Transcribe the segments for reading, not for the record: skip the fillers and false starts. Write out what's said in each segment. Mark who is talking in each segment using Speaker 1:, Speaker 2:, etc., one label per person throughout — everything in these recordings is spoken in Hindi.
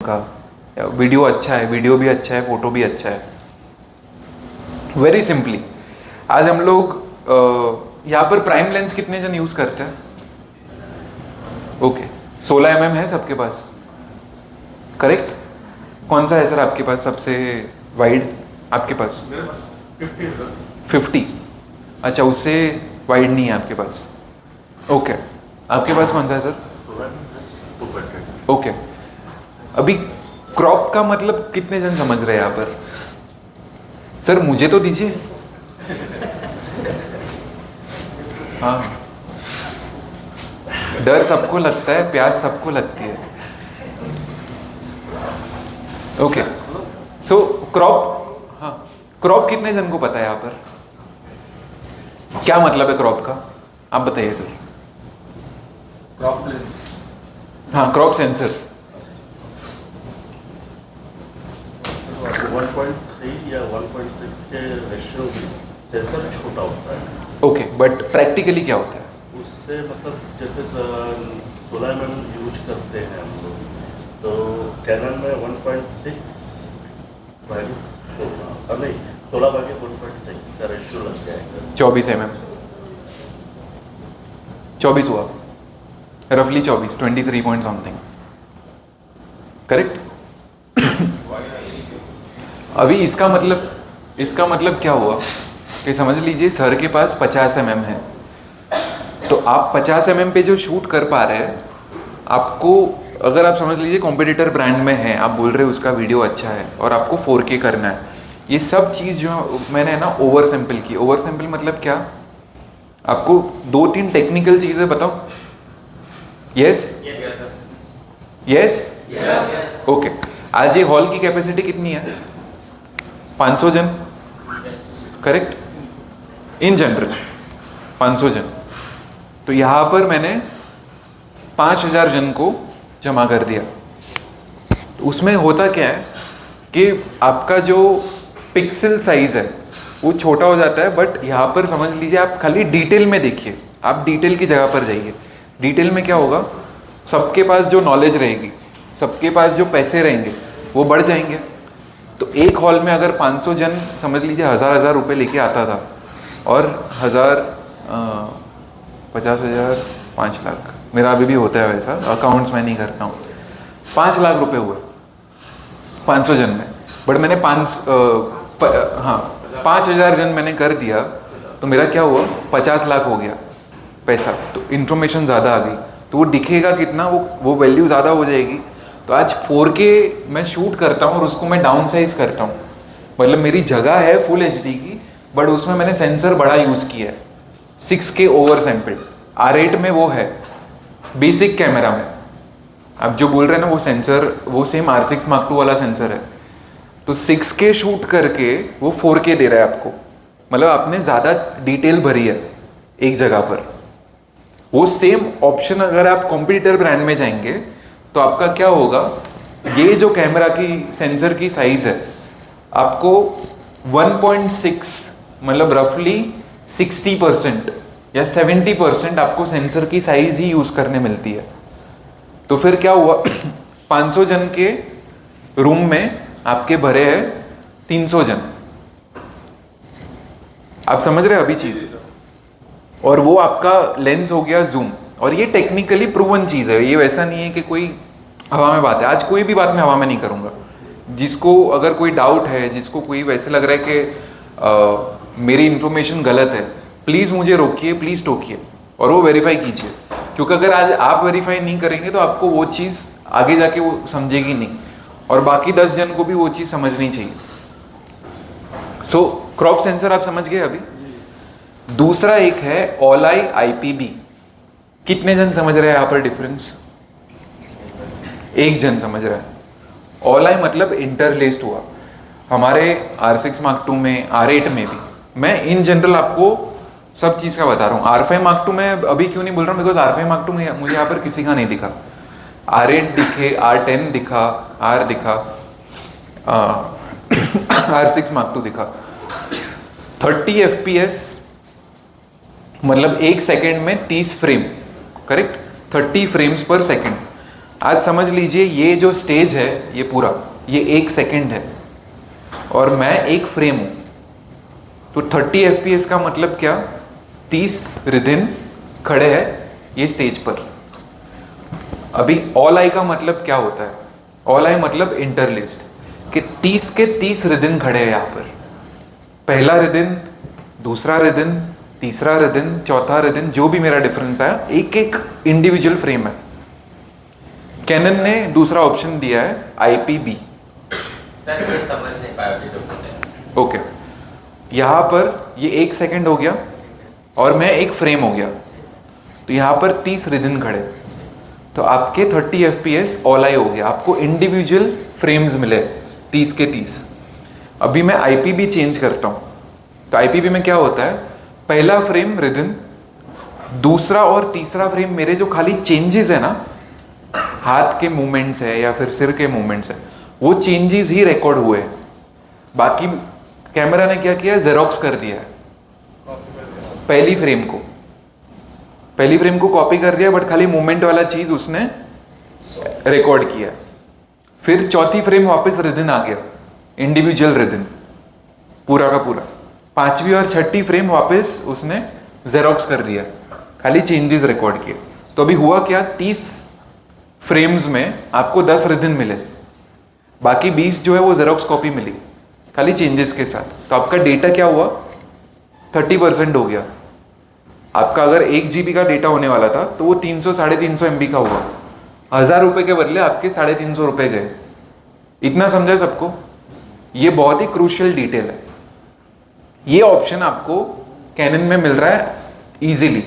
Speaker 1: का, वीडियो अच्छा है, वीडियो भी अच्छा है, फोटो भी अच्छा है। वेरी सिंपली आज हम लोग यहाँ पर प्राइम लेंस कितने जन यूज करते हैं? ओके, 16 mm है सबके पास, करेक्ट? कौन सा है सर आपके पास सबसे वाइड? आपके पास 50। अच्छा, उससे वाइड नहीं है आपके पास। ओके, आपके पास कौन सा है सर? ओके, अभी क्रॉप का मतलब कितने जन समझ रहे हैं यहाँ पर? सर मुझे तो दीजिए। हाँ, डर सबको लगता है, प्यास सबको लगती है। ओके, सो क्रॉप, हाँ, क्रॉप कितने जन को पता है यहाँ पर? क्या मतलब है क्रॉप का, आप बताइए सर।
Speaker 2: क्रॉप लेंस,
Speaker 1: हाँ, क्रॉप सेंसर
Speaker 3: 1.3 या 1.6 के रेशियो में सेंसर छोटा होता है।
Speaker 1: ओके, बट प्रैक्टिकली क्या होता है?
Speaker 3: उससे मतलब जैसे 16 mm यूज करते हैं हम लोग, तो कैनन में 1.6 वैल्यू होगा, नहीं 16/1.6 का रेशियो लग जाएगा।
Speaker 1: 24 mm, 24 हुआ रफली, 24, 23 पॉइंट समथिंग, करेक्ट? अभी इसका मतलब क्या हुआ कि समझ लीजिए सर के पास 50 mm है, तो आप 50 mm पे जो शूट कर पा रहे हैं, आपको अगर आप समझ लीजिए कॉम्पिटिटर ब्रांड में है, आप बोल रहे हो उसका वीडियो अच्छा है और आपको 4K करना है, ये सब चीज़ जो मैंने ना ओवर सैंपल की। ओवर सैंपल मतलब क्या? आपको 2-3 टेक्निकल चीज़ें बताओ। Yes yes, okay. आज ये हॉल की कैपेसिटी कितनी है? 500 जन, करेक्ट? इन जनरल 500 जन। तो यहाँ पर मैंने 5000 जन को जमा कर दिया। तो उसमें होता क्या है कि आपका जो पिक्सल साइज है वो छोटा हो जाता है, बट यहाँ पर समझ लीजिए आप खाली डिटेल में देखिए, आप डिटेल की जगह पर जाइए। डिटेल में क्या होगा? सबके पास जो नॉलेज रहेगी, सबके पास जो पैसे रहेंगे वो बढ़ जाएंगे। तो एक हॉल में अगर 500 जन समझ लीजिए 1000 रुपये लेके आता था, और 50,000 5 लाख, मेरा अभी भी होता है वैसा, अकाउंट्स मैं नहीं करता हूँ, 5 लाख रुपए हुए 500 जन में। बट मैंने 5000 जन मैंने कर दिया, तो मेरा क्या हुआ? 50 लाख हो गया पैसा। तो इन्फॉर्मेशन ज़्यादा आ गई, तो वो दिखेगा कितना, वो वैल्यू ज़्यादा हो जाएगी। तो आज 4K मैं शूट करता हूँ और उसको मैं डाउन साइज करता हूँ, मतलब मेरी जगह है फुल HD की, बट उसमें मैंने सेंसर बड़ा यूज़ किया है, 6K ओवर सैंपल। R8 में वो है बेसिक कैमरा में, आप जो बोल रहे हैं ना वो सेंसर, वो सेम R6 Mark II वाला सेंसर है। तो 6K शूट करके वो 4K दे रहा है आपको, मतलब आपने ज़्यादा डिटेल भरी है एक जगह पर। वो सेम ऑप्शन अगर आप कॉम्पिटिटर ब्रांड में जाएंगे तो आपका क्या होगा? ये जो कैमरा की सेंसर की साइज है, आपको 1.6 मतलब रफली 60% या 70% आपको सेंसर की साइज ही यूज करने मिलती है। तो फिर क्या हुआ? 500 जन के रूम में आपके भरे हैं 300 जन, आप समझ रहे हैं अभी चीज? और वो आपका लेंस हो गया जूम। और ये टेक्निकली प्रूवन चीज है, ये वैसा नहीं है कि कोई हवा में बात है। आज कोई भी बात मैं हवा में नहीं करूंगा। जिसको अगर कोई डाउट है, जिसको कोई वैसे लग रहा है कि मेरी इंफॉर्मेशन गलत है, प्लीज मुझे रोकिए, प्लीज टोकिए और वो वेरीफाई कीजिए। क्योंकि अगर आज आप वेरीफाई नहीं करेंगे तो आपको वो चीज़ आगे जाके वो समझेगी नहीं, और बाकी 10 जन को भी वो चीज़ समझनी चाहिए। सो क्रॉप सेंसर आप समझ गए अभी। दूसरा एक है ऑल-आई IPB। कितने जन समझ रहे हैं यहाँ पर डिफरेंस? एक जन समझ रहा है। ऑल-आई मतलब इंटरलेस्ड हुआ। हमारे R6 Mark II में, R8 में भी, मैं इन जनरल आपको सब चीज़ का बता रहा हूँ। R5 Mark II में अभी क्यों नहीं बोल रहा हूँ? बिकॉज R5 Mark II में मुझे यहाँ पर किसी का नहीं दिखा। R8 दिखे, R10 दिखा, R दिखा, R6 Mark II दिखा। 30 FPS मतलब 1 सेकेंड में 30 फ्रेम, करेक्ट? 30 फ्रेम्स पर सेकेंड। आज समझ लीजिए ये जो स्टेज है ये पूरा, ये 1 सेकंड है और मैं एक फ्रेम हूँ। तो 30 FPS का मतलब क्या, 30 रिदिन खड़े हैं ये स्टेज पर। अभी ऑल आई का मतलब क्या होता है, ऑल आई मतलब इंटरलिस्ट कि 30 के 30 रिदिन खड़े हैं यहाँ पर। पहला रिदिन, दूसरा रिदिन, तीसरा रिदिन, चौथा रिदिन, जो भी मेरा डिफरेंस आया, एक एक इंडिविजुअल फ्रेम है। कैनन ने दूसरा ऑप्शन दिया है IPB।
Speaker 4: सर ये समझ नहीं पाया अभी जो बोले।
Speaker 1: ओके, यहाँ पर ये 1 सेकंड हो गया और मैं एक फ्रेम हो गया, तो यहाँ पर 30 रिदिन खड़े, तो आपके 30 FPS ऑल आई हो गया, आपको इंडिविजुअल फ्रेम्स मिले 30 के 30। अभी मैं IPB चेंज करता हूँ, तो IPB में क्या होता है, पहला फ्रेम रिदिन, दूसरा और तीसरा फ्रेम मेरे जो खाली चेंजेस है ना, हाथ के मूवमेंट्स है या फिर सिर के मूवमेंट्स है, वो चेंजेस ही रिकॉर्ड हुए हैं। बाकी कैमरा ने क्या किया, जेरोक्स कर दिया है पहली फ्रेम को कॉपी कर दिया, बट खाली मूवमेंट वाला चीज उसने रिकॉर्ड किया। फिर चौथी फ्रेम वापस रिदिन आ गया, इंडिविजुअल रिदिन पूरा का पूरा। पांचवी और छठी फ्रेम वापस उसने जेरोक्स कर दिया, खाली चेंजेस रिकॉर्ड किए। तो अभी हुआ क्या, 30 फ्रेम्स में आपको 10 रिदिन मिले, बाकी 20 जो है वो जेरोक्स कॉपी मिली खाली चेंजेस के साथ। तो आपका डेटा क्या हुआ, 30% हो गया। आपका अगर 1 GB का डेटा होने वाला था तो वो 300-350 MB का हुआ। 1000 रुपए के बदले आपके 350 रुपए गए। इतना समझा सबको? ये बहुत ही क्रूशियल डिटेल है। ये ऑप्शन आपको कैनन में मिल रहा है इजीली।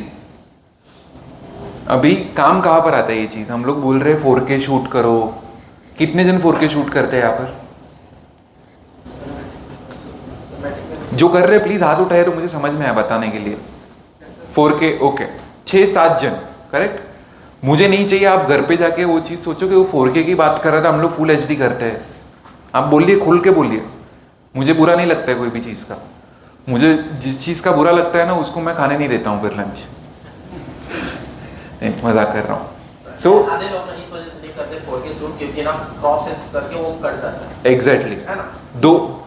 Speaker 1: अभी काम कहाँ पर आता है ये चीज, हम लोग बोल रहे हैं 4K शूट करो। कितने जन 4K शूट करते हैं यहाँ पर? जो कर रहे हैं प्लीज हाथ उठाए तो मुझे समझ में आया बताने के लिए। 4K ओके, 6-7 जन, करेक्ट। मुझे नहीं चाहिए आप घर पे जाके वो चीज सोचो कि वो 4K की बात कर रहा था, हम लोग फुल HD करते हैं। आप बोलिए, खुल के बोलिए, मुझे बुरा नहीं लगता है कोई भी चीज का। मुझे जिस चीज का बुरा लगता है ना उसको मैं खाने नहीं देता हूँ फिर लंच। मजाक कर रहा हूँ। सो
Speaker 4: आधे लोग इस वजह से नहीं करते 4K शूट क्योंकि ना क्रॉप सेंस करके वो कट जाता है।
Speaker 1: एग्जैक्टली
Speaker 4: है ना?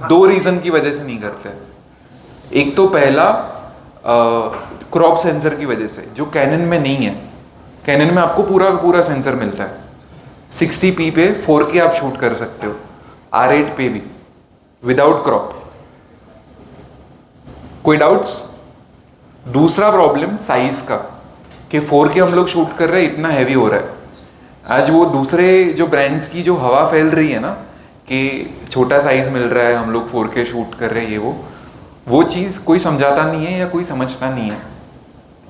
Speaker 1: दो रीजन की वजह से नहीं करते। एक तो पहला क्रॉप सेंसर की वजह से, जो कैनन में नहीं है। कैनन में आपको पूरा पूरा सेंसर मिलता है। 60p पे 4K आप शूट कर सकते हो, R8 पे भी विदाउट क्रॉप। कोई डाउट्स? दूसरा प्रॉब्लम साइज का, कि 4K हम लोग शूट कर रहे हैं, इतना हैवी हो रहा है। आज वो दूसरे जो ब्रांड्स की जो हवा फैल रही है ना कि छोटा साइज मिल रहा है, हम लोग 4K शूट कर रहे हैं, ये वो चीज़ कोई समझाता नहीं है या कोई समझता नहीं है।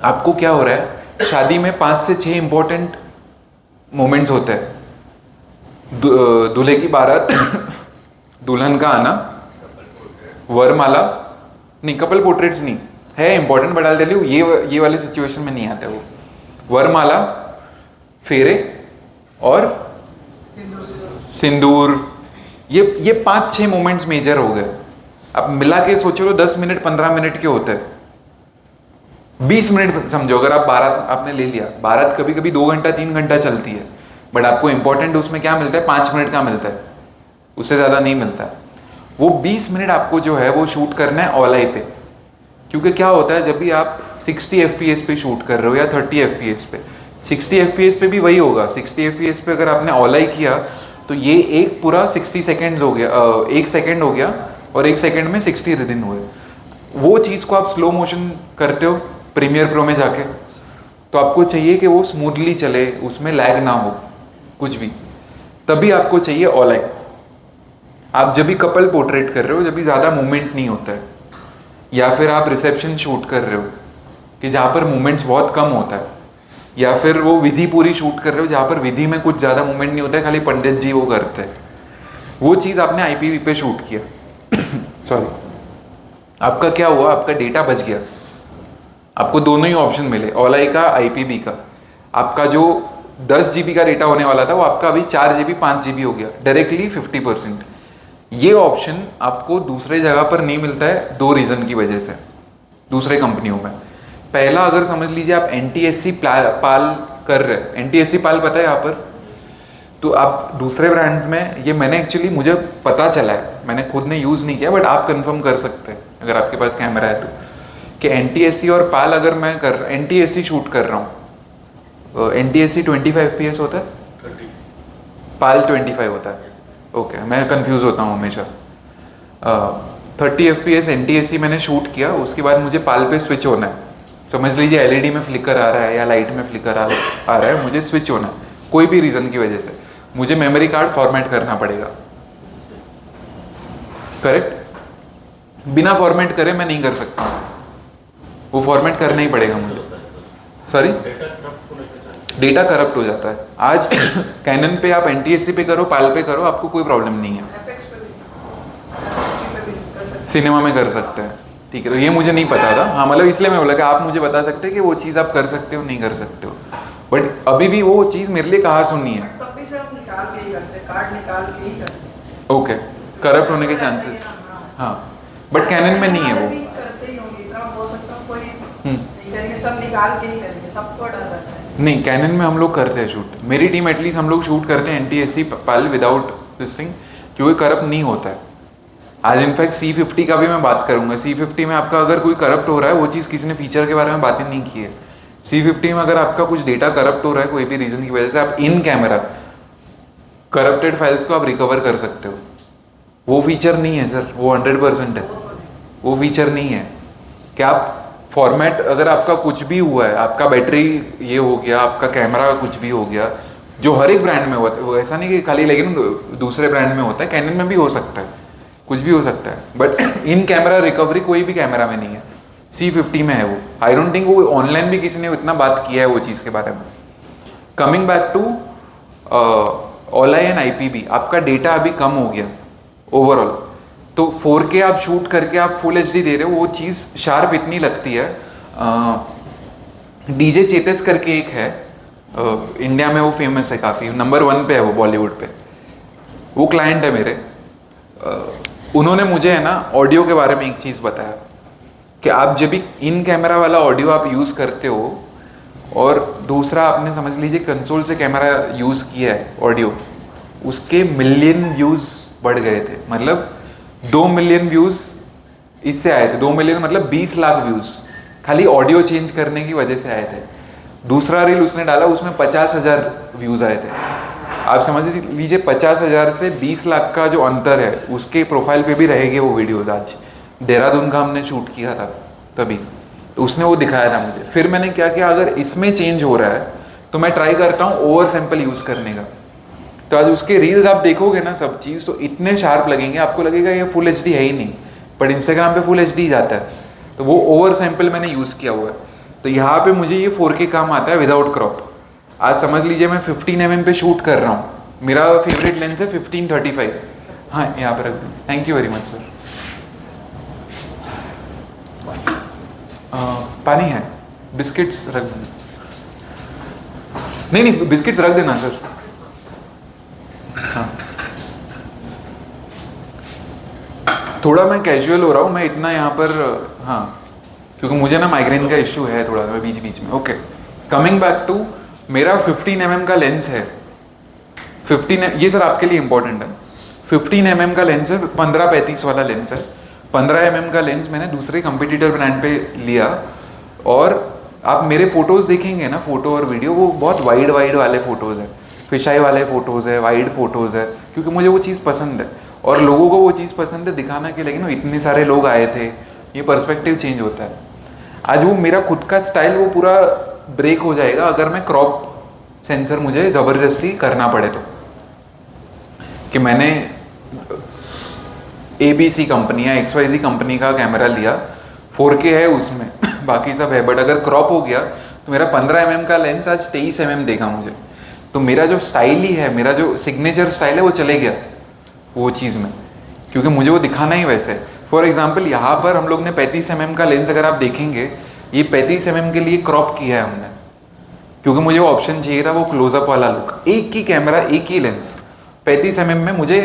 Speaker 1: आपको क्या हो रहा है, शादी में 5 से 6 इंपॉर्टेंट मोमेंट्स होते हैं। दूल्हे की बारात, दुल्हन का आना, वरमाला, नहीं कपल पोर्ट्रेट्स नहीं है इंपॉर्टेंट, बता दे लूँ ये वाले सिचुएशन में नहीं आते वो। वरमाला, फेरे और सिंदूर, ये 5-6 मोमेंट्स मेजर हो गए। अब मिला के सोचो तो 10 मिनट 15 मिनट के होते हैं। 20 मिनट समझो, अगर आप बारात आपने ले लिया, बारात कभी कभी 2 घंटा 3 घंटा चलती है, बट आपको इंपॉर्टेंट उसमें क्या मिलता है, 5 मिनट का मिलता है, उससे ज़्यादा नहीं मिलता है। वो 20 मिनट आपको जो है वो शूट करना है ऑल आई पे। क्योंकि क्या होता है, जब भी आप 60 FPS पे शूट कर रहे हो या 30 FPS पे, 60 FPS पे भी वही होगा। 60 FPS पे अगर आपने ऑल आई किया तो ये एक पूरा 60 सेकेंड्स हो गया, 1 सेकेंड हो गया, और 1 सेकेंड में 60 रिदिन हुए। वो चीज़ को आप स्लो मोशन करते हो प्रीमियर प्रो में जाके, तो आपको चाहिए कि वो स्मूथली चले, उसमें लैग ना हो कुछ भी, तभी आपको चाहिए ऑल आई। आप जब भी कपल पोर्ट्रेट कर रहे हो, जब भी ज़्यादा मूवमेंट नहीं होता है, या फिर आप रिसेप्शन शूट कर रहे हो कि जहाँ पर मूवमेंट्स बहुत कम होता है, या फिर वो विधि पूरी शूट कर रहे हो जहाँ पर विधि में कुछ ज़्यादा मूवमेंट नहीं होता है, खाली पंडित जी वो करते हैं, वो चीज़ आपने IPV पे शूट किया सॉरी, आपका क्या हुआ, आपका डेटा बच गया। आपको दोनों ही ऑप्शन मिले, ऑल आई का, IPV का। आपका जो 10 GB का डेटा होने वाला था वो आपका अभी 4 GB 5 GB हो गया, डायरेक्टली 50%। ये ऑप्शन आपको दूसरे जगह पर नहीं मिलता है 2 रीज़न की वजह से, दूसरे कंपनियों में। पहला, अगर समझ लीजिए आप NTSC पाल कर रहे हैं, NTSC पाल पता है यहाँ पर, तो आप दूसरे ब्रांड्स में, ये मैंने एक्चुअली, मुझे पता चला है, मैंने खुद ने यूज़ नहीं किया, बट आप कंफर्म कर सकते हैं अगर आपके पास कैमरा है तो, कि NTSC और पाल अगर मैं कर NTSC शूट कर रहा हूँ, NTSC 25 FPS होता है,
Speaker 3: 30
Speaker 1: पाल 25 होता है, ओके मैं कंफ्यूज होता हूँ हमेशा। 30 FPS NTSC मैंने शूट किया, उसके बाद मुझे पाल पे स्विच होना है, समझ लीजिए LED में फ्लिकर आ रहा है या लाइट में फ्लिकर आ रहा है, मुझे स्विच होना है कोई भी रीज़न की वजह से, मुझे मेमोरी कार्ड फॉर्मेट करना पड़ेगा, करेक्ट? बिना फॉर्मेट करे मैं नहीं कर सकता, वो फॉर्मेट करना ही पड़ेगा मुझे। सॉरी, डेटा करप्ट हो जाता है। आज कैनन पे आप NTSC पे करो, पाल पे करो, आपको कोई प्रॉब्लम नहीं है, सिनेमा में कर सकते हैं, ठीक है? तो ये मुझे नहीं पता था, हाँ मतलब इसलिए मैं बोला कि आप मुझे बता सकते हैं कि वो चीज़ आप कर सकते हो नहीं कर सकते हो, बट अभी भी वो चीज़ मेरे लिए कहाँ सुननी है।
Speaker 5: तब भी से हम निकाल के ही करते हैं, कार्ड निकाल के ही करते हैं।
Speaker 1: ओके, करप्ट होने के चांसेस, हाँ, बट कैनन में नहीं है वो।
Speaker 5: भी करते ही होंगे, इतना बोल सकता हूँ, कोई नहीं करेंगे, सब निकाल के ही करेंगे, सबको डर रहता है।
Speaker 1: नहीं, कैनन में हम लोग करते हैं शूट, मेरी टीम एटलीस्ट हम लोग शूट करते हैं NTSC Pal without this thing, क्योंकि करप्ट नहीं होता है। आज इनफैक्ट C50 का भी मैं बात करूंगा, C50 में आपका अगर कोई करप्ट हो रहा है, वो चीज़ किसी ने फीचर के बारे में बातें नहीं की है। C50 में अगर आपका कुछ डेटा करप्ट हो रहा है कोई भी रीज़न की वजह से, आप इन कैमरा करप्टेड फाइल्स को आप रिकवर कर सकते हो। वो फीचर नहीं है सर, वो 100% है, वो फीचर नहीं है कि आप फॉर्मेट, अगर आपका कुछ भी हुआ है, आपका बैटरी ये हो गया, आपका कैमरा कुछ भी हो गया, जो हर एक ब्रांड में होता है, वो ऐसा नहीं कि खाली लेकिन दूसरे ब्रांड में होता है, कैनन में भी हो सकता है, कुछ भी हो सकता है, बट इन कैमरा रिकवरी कोई भी कैमरा में नहीं है, C50 में है वो। आई डोंट थिंक वो ऑनलाइन भी किसी ने इतना बात किया है वो चीज़ के बारे में। Coming back to OLI and IPB, आपका डेटा अभी कम हो गया ओवरऑल, तो 4K आप शूट करके आप फुल HD दे रहे हो, वो चीज़ शार्प इतनी लगती है। DJ चेतस करके एक है, इंडिया में वो फेमस है काफ़ी, नंबर 1 पे है वो बॉलीवुड पे, वो क्लाइंट है मेरे। उन्होंने मुझे है ना ऑडियो के बारे में एक चीज़ बताया कि आप जब भी इन कैमरा वाला ऑडियो आप यूज़ करते हो, और दूसरा आपने समझ लीजिए कंसोल से कैमरा यूज़ किया है ऑडियो, उसके मिलियन व्यूज़ बढ़ गए थे, मतलब 2 मिलियन व्यूज़ इससे आए थे, 2 मिलियन मतलब 20 लाख व्यूज़ खाली ऑडियो चेंज करने की वजह से आए थे। दूसरा रील उसने डाला, उसमें 50,000 व्यूज़ आए थे। आप समझ लीजिए 50,000 से 20 लाख का जो अंतर है, उसके प्रोफाइल पे भी रहेंगे वो वीडियोज। आज देहरादून का हमने शूट किया था तभी, तो उसने वो दिखाया था मुझे। फिर मैंने क्या किया, अगर इसमें चेंज हो रहा है तो मैं ट्राई करता हूँ ओवर सैंपल यूज़ करने का। तो आज उसके रील्स आप देखोगे ना सब चीज़, तो इतने शार्प लगेंगे, आपको लगेगा ये फुल HD है ही नहीं, बट इंस्टाग्राम पे फुल HD जाता है, तो वो ओवर सैंपल मैंने यूज़ किया हुआ है। तो यहाँ पे मुझे ये 4K काम आता है विदाउट क्रॉप। आज समझ लीजिए मैं 15 mm पे शूट कर रहा हूँ, मेरा फेवरेट लेंस है 15-35। हाँ यहाँ पे रख दूँ, thank you very much sir. पानी है, बिस्किट्स रख देना। नहीं बिस्किट्स रख देना सर। हाँ थोड़ा मैं कैजुअल हो रहा हूँ, मैं इतना यहाँ पर, हाँ क्योंकि मुझे ना माइग्रेन का इश्यू है थोड़ा, मैं बीच बीच में। ओके, कमिंग बैक टू, मेरा 15 mm का लेंस है। 15, ये सर आपके लिए इंपॉर्टेंट है। 15 mm का लेंस है, 15-35 वाला लेंस है। 15 mm का लेंस मैंने दूसरे कंपटीटर ब्रांड पे लिया, और आप मेरे फोटोज़ देखेंगे ना, फोटो और वीडियो, वो बहुत वाइड वाले फोटोज़ है, फिशाई वाले फोटोज़ है, वाइड फोटोज़ है, क्योंकि मुझे वो चीज़ पसंद है और लोगों को वो चीज़ पसंद है दिखाना के, लेकिन इतने सारे लोग आए थे, ये पर्सपेक्टिव चेंज होता है। आज वो मेरा खुद का स्टाइल वो पूरा ब्रेक हो जाएगा अगर मैं क्रॉप सेंसर मुझे ज़बरदस्ती करना पड़े तो। कि मैंने ABC कंपनी या XYZ कंपनी का कैमरा लिया, 4K है उसमें बाकी सब है, बट अगर क्रॉप हो गया तो मेरा 15 mm का लेंस आज 23 mm देगा मुझे, तो मेरा जो स्टाइल ही है, मेरा जो सिग्नेचर स्टाइल है वो चले गया वो चीज़ में, क्योंकि मुझे वो दिखाना ही वैसे है। फॉर एग्जाम्पल यहाँ पर हम लोग ने 35 mm का लेंस, अगर आप देखेंगे ये 35 mm के लिए क्रॉप किया है हमने, क्योंकि मुझे वो ऑप्शन चाहिए था, वो क्लोजअप वाला लुक। एक ही कैमरा, एक ही लेंस, 35 mm में मुझे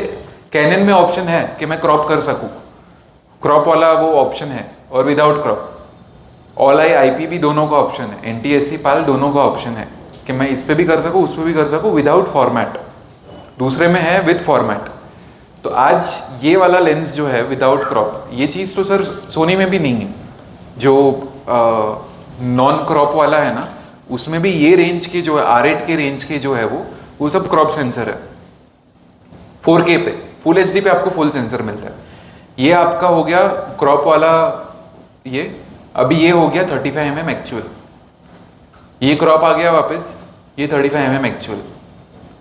Speaker 1: कैनन में ऑप्शन है कि मैं क्रॉप कर सकूँ, क्रॉप वाला वो ऑप्शन है, और विदाउट क्रॉप OLI IPB दोनों का ऑप्शन है, NTSC पाल दोनों का ऑप्शन है कि मैं इस पर भी कर सकूँ, उस पर भी कर सकूँ विदाउट फॉर्मेट। दूसरे में है विद फॉर्मेट। तो आज ये वाला लेंस जो है विदाउट क्रॉप, ये चीज़ तो सर सोनी में भी नहीं है। जो नॉन क्रॉप वाला है ना, उसमें भी ये रेंज के जो है R8 के रेंज के जो है वो सब क्रॉप सेंसर है। 4K पे, फुल HD पे आपको फुल सेंसर मिलता है। ये आपका हो गया क्रॉप वाला, ये अभी ये हो गया 35mm एक्चुअल, ये क्रॉप आ गया वापस, ये 35mm एक्चुअल,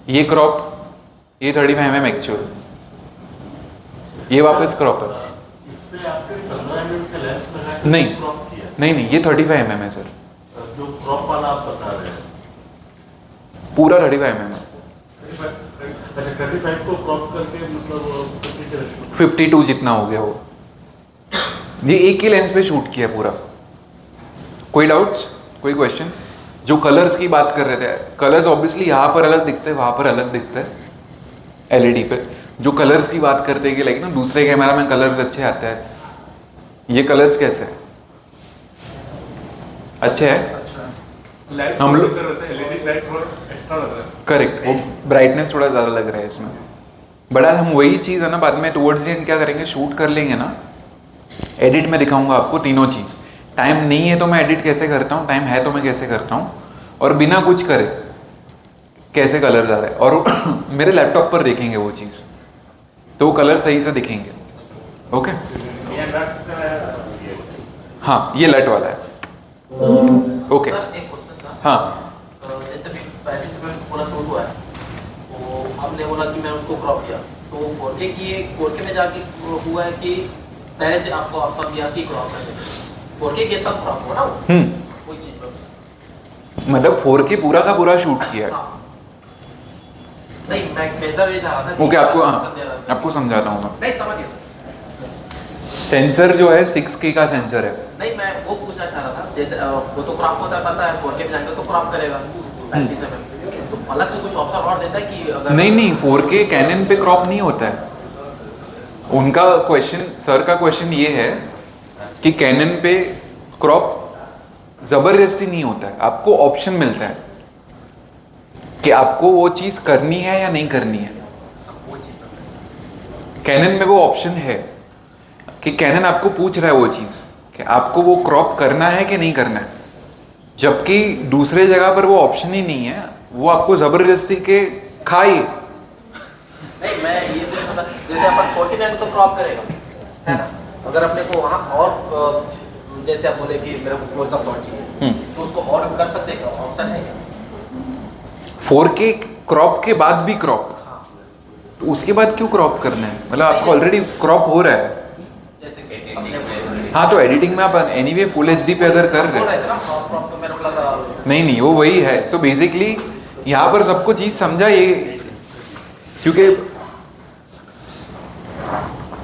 Speaker 1: ये क्रॉप, ये 35mm एक्चुअल, ये वापस क्रॉप है।
Speaker 3: इसमें आपने 15 mm का लेंस लगा के
Speaker 1: नहीं
Speaker 3: क्रॉप किया,
Speaker 1: नहीं, ये 35mm है सर,
Speaker 3: जो क्रॉप वाला आप बता रहे हैं।
Speaker 1: पूरा 35mm है।
Speaker 3: अच्छा 35 को क्रॉप करके मतलब कितनी तरह शूट?
Speaker 1: 52 जितना हो गया वो। ये एक ही लेंस पे शूट किया पूरा। कोई डाउट्स, कोई क्वेश्चन? जो कलर्स की बात कर रहे थे, कलर्स ऑब्वियसली यहाँ पर अलग दिखते हैं, वहाँ पर अलग दिखते हैं LED पे। जो कलर्स की बात करते हैं कि लाइक ना दूसरे कैमरा में कलर्स अच्छे आते हैं, ये कलर्स कैसे हैं? अच्छे हैं?
Speaker 2: लाइट
Speaker 1: हम लोग
Speaker 2: LED लाइट थोड़ा एक्स्ट्रा लग रहा है।
Speaker 1: करेक्ट, वो ब्राइटनेस थोड़ा ज़्यादा लग रहा है इसमें। बट आज हम वही चीज़ है ना, बाद में टुवर्ड्स एंड क्या करेंगे, शूट कर लेंगे ना, एडिट में दिखाऊंगा आपको तीनों चीज़। टाइम नहीं है तो मैं एडिट कैसे करता हूँ, टाइम है तो मैं कैसे करता हूँ, और बिना कुछ करे कैसे कलर आ रहे हैं, और मेरे लैपटॉप पर देखेंगे वो चीज़, तो वो कलर सही से दिखेंगे। ओके,
Speaker 3: ये नट्स का ये
Speaker 1: हाँ ये लट वाला है। ओके,
Speaker 4: सर एक क्वेश्चन था।
Speaker 1: हाँ
Speaker 4: जैसे भी पहले से पूरा शूट हुआ है, तो आपने बोला कि मैं उसको क्रॉप किया, तो 4K की 4K में जाके हुआ है कि पहले से आपको ऑप्शन दिया कि क्रॉप करने? 4K के तब क्रॉप हुआ ना वो? कोई चीज पर
Speaker 1: मतलब 4K पूरा का पूरा शूट किया है।
Speaker 4: हाँ। नहीं मैं मेजर ये चाह रहा था कि
Speaker 1: ओके, आपको
Speaker 4: ऑप्शन दे रहा था।
Speaker 1: आपको समझाता हूँ मैं।
Speaker 4: नहीं समझ गया सर।
Speaker 1: सेंसर जो है 6K का सेंसर है।
Speaker 4: नहीं मैं वो पूछना चाह रहा था, जैसे वो तो क्रॉप होता है पता है, 4K में जाएंगे तो क्रॉप करेगा 37, तो अलग से कुछ ऑप्शन और देता है कि अगर
Speaker 1: नहीं 4K कैनन पे क्रॉप नहीं होता है। उनका क्वेश्चन, सर का क्वेश्चन ये है कि कैनन पे क्रॉप जबरदस्ती नहीं होता है, आपको ऑप्शन मिलता है कि आपको वो चीज़ करनी है या नहीं करनी है। कैनन में वो ऑप्शन है कि कैनन आपको पूछ रहा है वो चीज़ कि आपको वो क्रॉप करना है कि नहीं करना है, जबकि दूसरे जगह पर वो ऑप्शन ही नहीं है, वो आपको ज़बरदस्ती के खाए।
Speaker 4: नहीं मैं ये तो समझा, जैसे अपन 4K में तो क्रॉप करेगा है ना, अगर अपने को वहाँ और जैसे आप बोले कि मेरे को क्लोजअप शॉट चाहिए, तो उसको और कर सकते हैं, ऑप्शन है क्या?
Speaker 1: 4K क्रॉप के बाद भी क्रॉप, तो उसके बाद क्यों क्रॉप करना है? मतलब आपको ऑलरेडी क्रॉप हो रहा है।
Speaker 4: जैसे कि अपने
Speaker 1: हाँ तो एडिटिंग में आप एनीवे फुल HD पे अगर कर रहे
Speaker 4: हो
Speaker 1: हैं,
Speaker 4: रहा था ना क्रॉप, तो मेरे को लगा
Speaker 1: नहीं वो वही है। सो बेसिकली यहाँ पर सबको चीज़ समझा ये, क्योंकि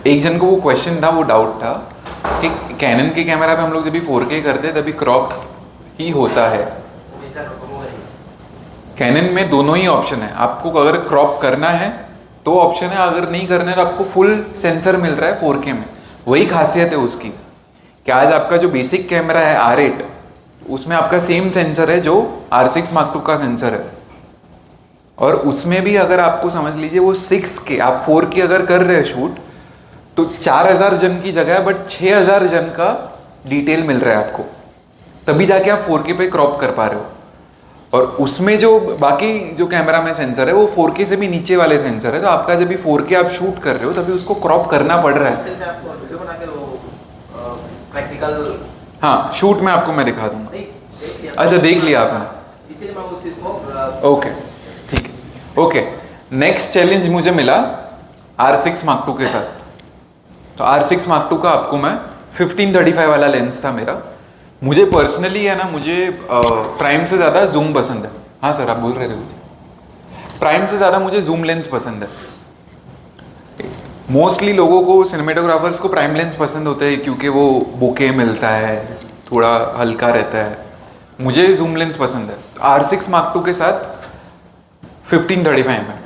Speaker 1: एक जन को वो क्वेश्चन था, वो डाउट था कि कैनन के कैमरा पे हम लोग जब भी 4K करते हैं तभी क्रॉप ही होता है। कैनन में दोनों ही ऑप्शन है, आपको अगर क्रॉप करना है तो ऑप्शन है, अगर नहीं करना है तो आपको फुल सेंसर मिल रहा है 4K में। वही खासियत है उसकी कि आज आपका जो बेसिक कैमरा है R8, उसमें आपका सेम सेंसर है जो R6 Mark II का सेंसर है, और उसमें भी अगर आपको समझ लीजिए वो 6K, आप 4K अगर कर रहे हैं शूट तो 4000 जन की जगह है बट 6000 जन का डिटेल मिल रहा है आपको, तभी जाके आप 4K पे क्रॉप कर पा रहे हो। और उसमें जो बाकी जो कैमरा में सेंसर है वो 4K से भी नीचे वाले सेंसर है, तो आपका जब भी 4K आप शूट कर रहे हो तभी उसको क्रॉप करना पड़ रहा है।
Speaker 4: सिर्फ आपको वीडियो बना के वो प्रैक्टिकल
Speaker 1: हाँ शूट में आपको मैं दिखा दूंगा।
Speaker 4: देख लिया।
Speaker 1: अच्छा देख लिया आपने,
Speaker 4: इसीलिए मैं उस चीज को
Speaker 1: ओके ठीक है। ओके, नेक्स्ट चैलेंज मुझे मिला R6 Mark II के साथ। तो R6 Mark II का आपको मैं 1535 वाला लेंस था मेरा। मुझे पर्सनली है ना, मुझे प्राइम से ज़्यादा जूम पसंद है। हाँ सर आप बोल रहे थे मुझे, प्राइम से ज़्यादा मुझे जूम लेंस पसंद है। मोस्टली लोगों को, सिनेमेटोग्राफर्स को प्राइम लेंस पसंद होता है क्योंकि वो बुके मिलता है, थोड़ा हल्का रहता है। मुझे जूम लेंस पसंद है। R6 Mark II के साथ 1535 में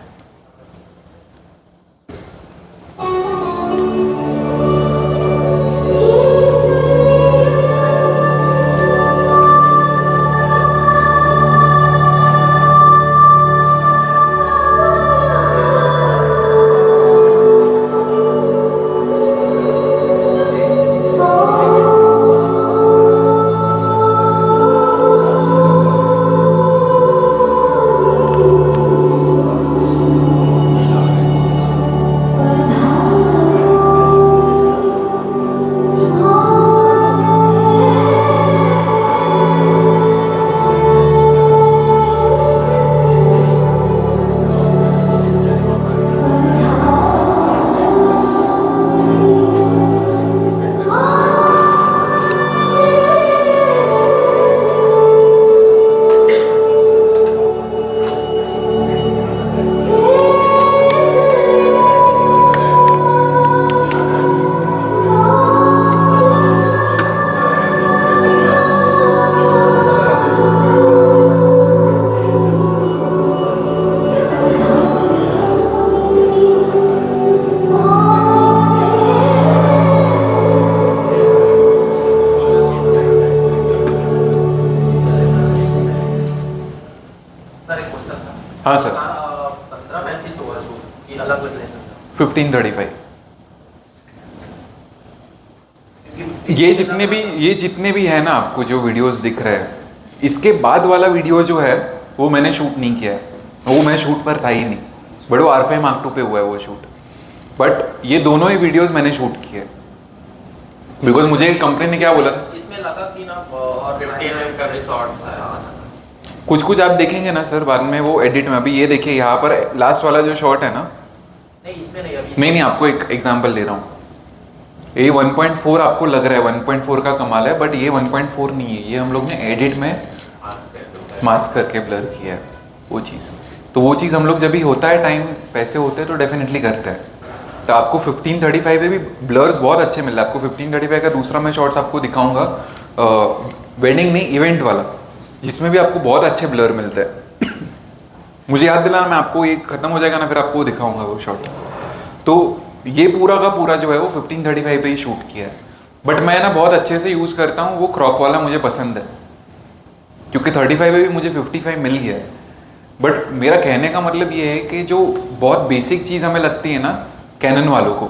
Speaker 1: 1535।
Speaker 4: क्योंकि
Speaker 1: ये जितने भी है ना आपको जो वीडियोस दिख रहे हैं, इसके बाद वाला वीडियो जो है वो मैंने शूट नहीं किया है, वो मैं शूट पर था ही नहीं, बट वो R5 Mark II पे हुआ है वो शूट। बट ये दोनों ही वीडियोस मैंने शूट किए बिकॉज मुझे कंपनी ने क्या बोला था,
Speaker 4: इसमें लगा कि ना और 15 mm का भी शॉट था ऐसा।
Speaker 1: कुछ आप देखेंगे ना सर बाद में वो एडिट में। अभी ये देखिए यहाँ पर लास्ट वाला जो शॉट है ना,
Speaker 4: नहीं इसमें नहीं, अभी
Speaker 1: नहीं आपको एक एग्जांपल दे रहा हूँ। ये 1.4 आपको लग रहा है 1.4 का कमाल है, बट ये 1.4 नहीं है, ये हम लोग ने एडिट में मास्क करके ब्लर किया है वो चीज़। तो वो चीज़ हम लोग जब भी होता है टाइम, पैसे होते हैं तो डेफिनेटली करते हैं। तो आपको 1535 में भी ब्लर्स बहुत अच्छे मिल रहे हैं। आपको 1535 का दूसरा मैं शॉट्स आपको दिखाऊंगा, वेडिंग नहीं इवेंट वाला, जिसमें भी आपको बहुत अच्छे ब्लर मिलते हैं। मुझे याद दिलाना, मैं आपको ये खत्म हो जाएगा ना फिर आपको दिखाऊंगा वो शॉट। तो ये पूरा का पूरा जो है वो 1535 पे ही शूट किया है। बट मैं ना बहुत अच्छे से यूज़ करता हूँ, वो क्रॉप वाला मुझे पसंद है, क्योंकि 35 में भी मुझे 55 मिल गया है। बट मेरा कहने का मतलब ये है कि जो बहुत बेसिक चीज़ हमें लगती है ना कैनन वालों को,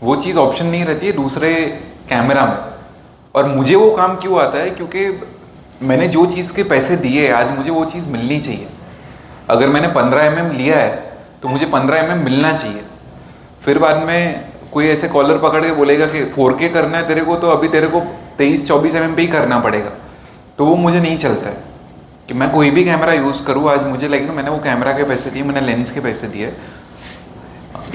Speaker 1: वो चीज़ ऑप्शन नहीं रहती है दूसरे कैमरा में। और मुझे वो काम क्यों आता है, क्योंकि मैंने जो चीज़ के पैसे दिए आज मुझे वो चीज़ मिलनी चाहिए। अगर मैंने 15 mm लिया है तो मुझे 15 mm मिलना चाहिए। फिर बाद में कोई ऐसे कॉलर पकड़ के बोलेगा कि 4K करना है तेरे को, तो अभी तेरे को 23-24 mm पे ही करना पड़ेगा, तो वो मुझे नहीं चलता है। कि मैं कोई भी कैमरा यूज़ करूँ, आज मुझे लगे ना मैंने वो कैमरा के पैसे दिए, मैंने लेंस के पैसे दिए।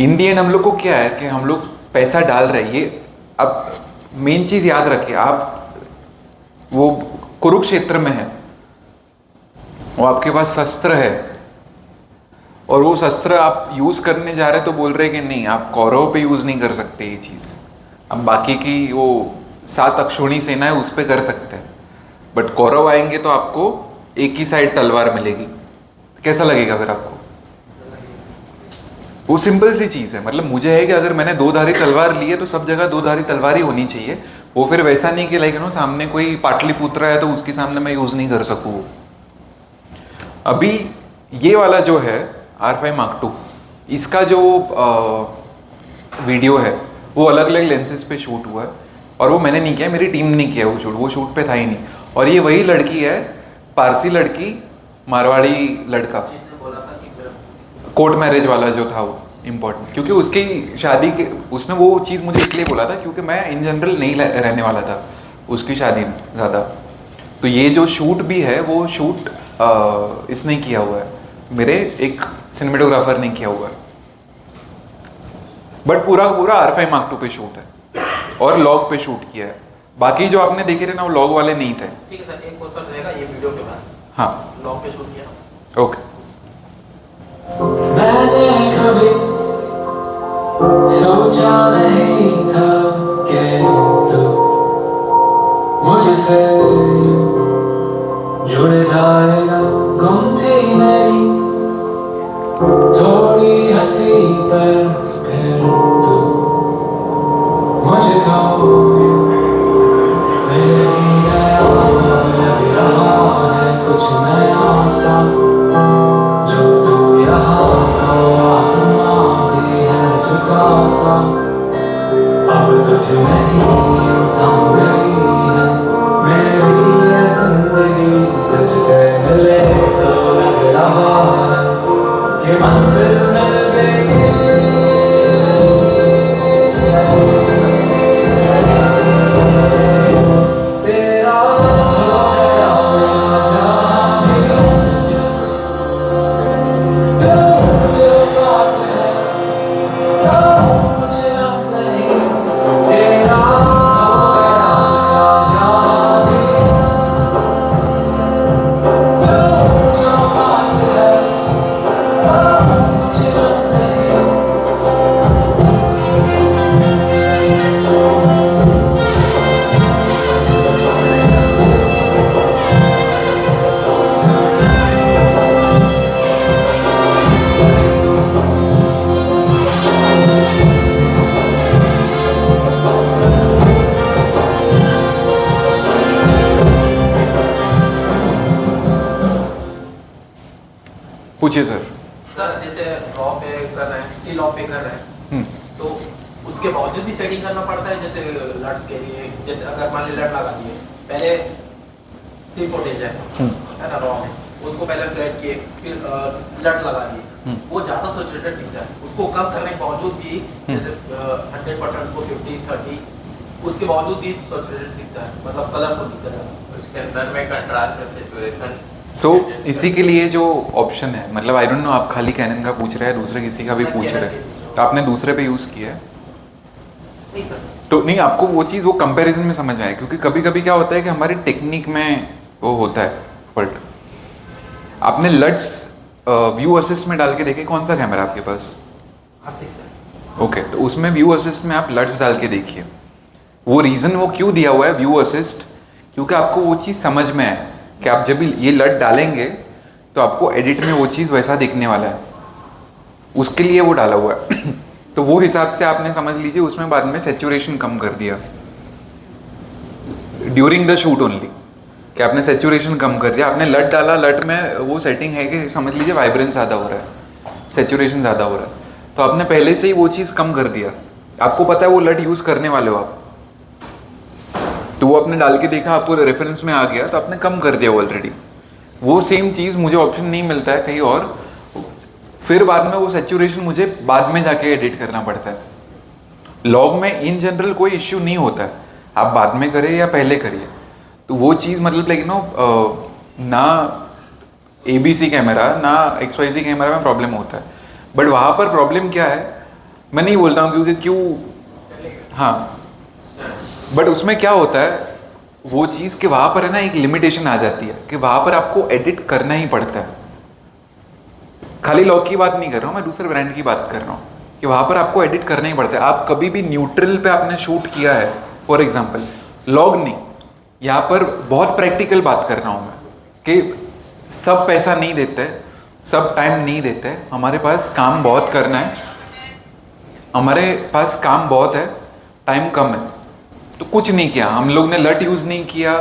Speaker 1: इन दी एंड हम लोग को क्या है कि हम लोग पैसा डाल रहे हैं। ये अब मेन चीज़ याद रखिए, आप वो कुरुक्षेत्र में है, वो आपके पास शस्त्र है, और वो शस्त्र आप यूज़ करने जा रहे तो बोल रहे कि नहीं आप कौरव पे यूज़ नहीं कर सकते ये चीज़, अब बाकी की वो 7 अक्षौणी सेना है उस पर कर सकते हैं। बट कौरव आएंगे तो आपको एक ही साइड तलवार मिलेगी, कैसा लगेगा फिर आपको? वो सिंपल सी चीज़ है। मतलब मुझे है कि अगर मैंने 2-धारी तलवार ली है तो सब जगह 2-धारी तलवार ही होनी चाहिए। वो फिर वैसा नहीं कि लाइक नो सामने कोई पाटलिपुत्र है तो उसके सामने मैं यूज़ नहीं कर सकूँ। अभी ये वाला जो है R5 Mark II, इसका जो वीडियो है वो अलग अलग लेंसेज पे शूट हुआ है, और वो मैंने नहीं किया, मेरी टीम ने किया वो शूट पे था ही नहीं। और ये वही लड़की है, पारसी लड़की, मारवाड़ी लड़का,
Speaker 4: जिसने बोला था कि
Speaker 1: कोर्ट मैरिज वाला जो था वो इम्पोर्टेंट, क्योंकि उसकी शादी के उसने वो चीज़ मुझे इसलिए बोला था क्योंकि मैं इन जनरल नहीं रहने वाला था उसकी शादी में ज़्यादा। तो ये जो शूट भी है वो शूट इसने किया हुआ है, मेरे एक सिनेमेटोग्राफर ने किया हुआ है। बट पूरा पूरा R5 Mark II पे शूट है और लॉग पे शूट किया है। बाकी जो आपने देखे थे ना वो लॉग वाले नहीं थे।
Speaker 4: ठीक है सर, एक क्वेश्चन रहेगा ये वीडियो के बाद।
Speaker 1: हाँ
Speaker 4: लॉग पे शूट किया।
Speaker 1: ओके।
Speaker 6: मैंने कभी सोचा नहीं था कि तू मुझसे जुड़ जाएगा। गुम थी मेरी थोड़ी हंसी पर फिर तू मुझको मिल गया। लग रहा है कुछ नया सा जो तू यहाँ तो आसमां भी है झुका सा। अब तुझ में ही थम गई है मेरी ये जिंदगी। तुझसे मिले तो लग रहा है कि मंजिल मिल गई। तेरा
Speaker 1: पूछिए सर।
Speaker 4: सर जैसे रॉ पे कर रहे हैं, सी लॉ पे कर रहे हैं, तो उसके बावजूद भी सेटिंग करना पड़ता है, जैसे लट्स के लिए, जैसे अगर मान ली लट लगा दिए, पहले सी फुटेज है ना रॉ में, उसको पहले फ्लैट किए, फिर लट लगा दिए, वो ज़्यादा सैचुरेटेड दिखता है। उसको कम करने के बावजूद भी जैसे 100% को 50-30, उसके बावजूद भी सैचुरेटेड दिखता है, मतलब कलरफुल दिखता है।
Speaker 7: उसके अंदर में कंट्रास्ट है, सैचुरेशन।
Speaker 1: सो इसी के लिए जो ऑप्शन है, मतलब आई डोंट नो आप खाली कैनन का पूछ रहे हैं, दूसरे किसी का भी
Speaker 4: मैं
Speaker 1: पूछ
Speaker 4: Canon
Speaker 1: रहे
Speaker 4: के
Speaker 1: हैं, तो आपने दूसरे पे यूज़ किया है
Speaker 4: नहीं सर,
Speaker 1: तो नहीं, आपको वो चीज़ वो कंपैरिजन में समझ में आए, क्योंकि कभी कभी क्या होता है कि हमारी टेक्निक में वो होता है फॉल्ट। आपने लट्स व्यू असिस्ट में डाल के देखे, कौन सा कैमरा आपके पास?
Speaker 4: R6 है।
Speaker 1: ओके, तो उसमें व्यू असिस्ट में आप लट्स डाल के देखिए। वो रीज़न वो क्यों दिया हुआ है व्यू असिस्ट, क्योंकि आपको वो चीज़ समझ में आए कि आप जब भी ये लट डालेंगे तो आपको एडिट में वो चीज़ वैसा दिखने वाला है, उसके लिए वो डाला हुआ है। तो वो हिसाब से आपने समझ लीजिए उसमें बाद में सैचुरेशन कम कर दिया ड्यूरिंग द शूट ओनली, कि आपने सैचुरेशन कम कर दिया। आपने लट डाला, लट में वो सेटिंग है कि समझ लीजिए वाइब्रेंस ज़्यादा हो रहा है, सैचुरेशन ज़्यादा हो रहा है, तो आपने पहले से ही वो चीज़ कम कर दिया। आपको पता है वो लट यूज़ करने वाले हो आप, तो वो आपने डाल के देखा, आपको रेफरेंस में आ गया, तो आपने कम कर दिया ऑलरेडी। वो सेम चीज़ मुझे ऑप्शन नहीं मिलता है कहीं और, फिर बाद में वो सैचुरेशन मुझे बाद में जाके एडिट करना पड़ता है। लॉग में इन जनरल कोई इश्यू नहीं होता है, आप बाद में करें या पहले करिए, तो वो चीज़ मतलब लाइक नो ना ABC कैमरा ना XYZ कैमरा में प्रॉब्लम होता है। बट वहाँ पर प्रॉब्लम क्या है मैं नहीं बोल रहा हूँ, क्योंकि क्यों, हाँ, बट उसमें क्या होता है वो चीज़ कि वहाँ पर है ना एक लिमिटेशन आ जाती है कि वहाँ पर आपको एडिट करना ही पड़ता है। खाली लॉग की बात नहीं कर रहा हूँ मैं, दूसरे ब्रांड की बात कर रहा हूँ कि वहाँ पर आपको एडिट करना ही पड़ता है। आप कभी भी न्यूट्रल पे आपने शूट किया है फॉर एग्जांपल, लॉग नहीं, यहाँ पर बहुत प्रैक्टिकल बात कर रहा हूँ मैं कि सब पैसा नहीं देते, सब टाइम नहीं देते, हमारे पास काम बहुत करना है, हमारे पास काम बहुत है, टाइम कम है, तो कुछ नहीं किया हम लोग ने, लट यूज़ नहीं किया,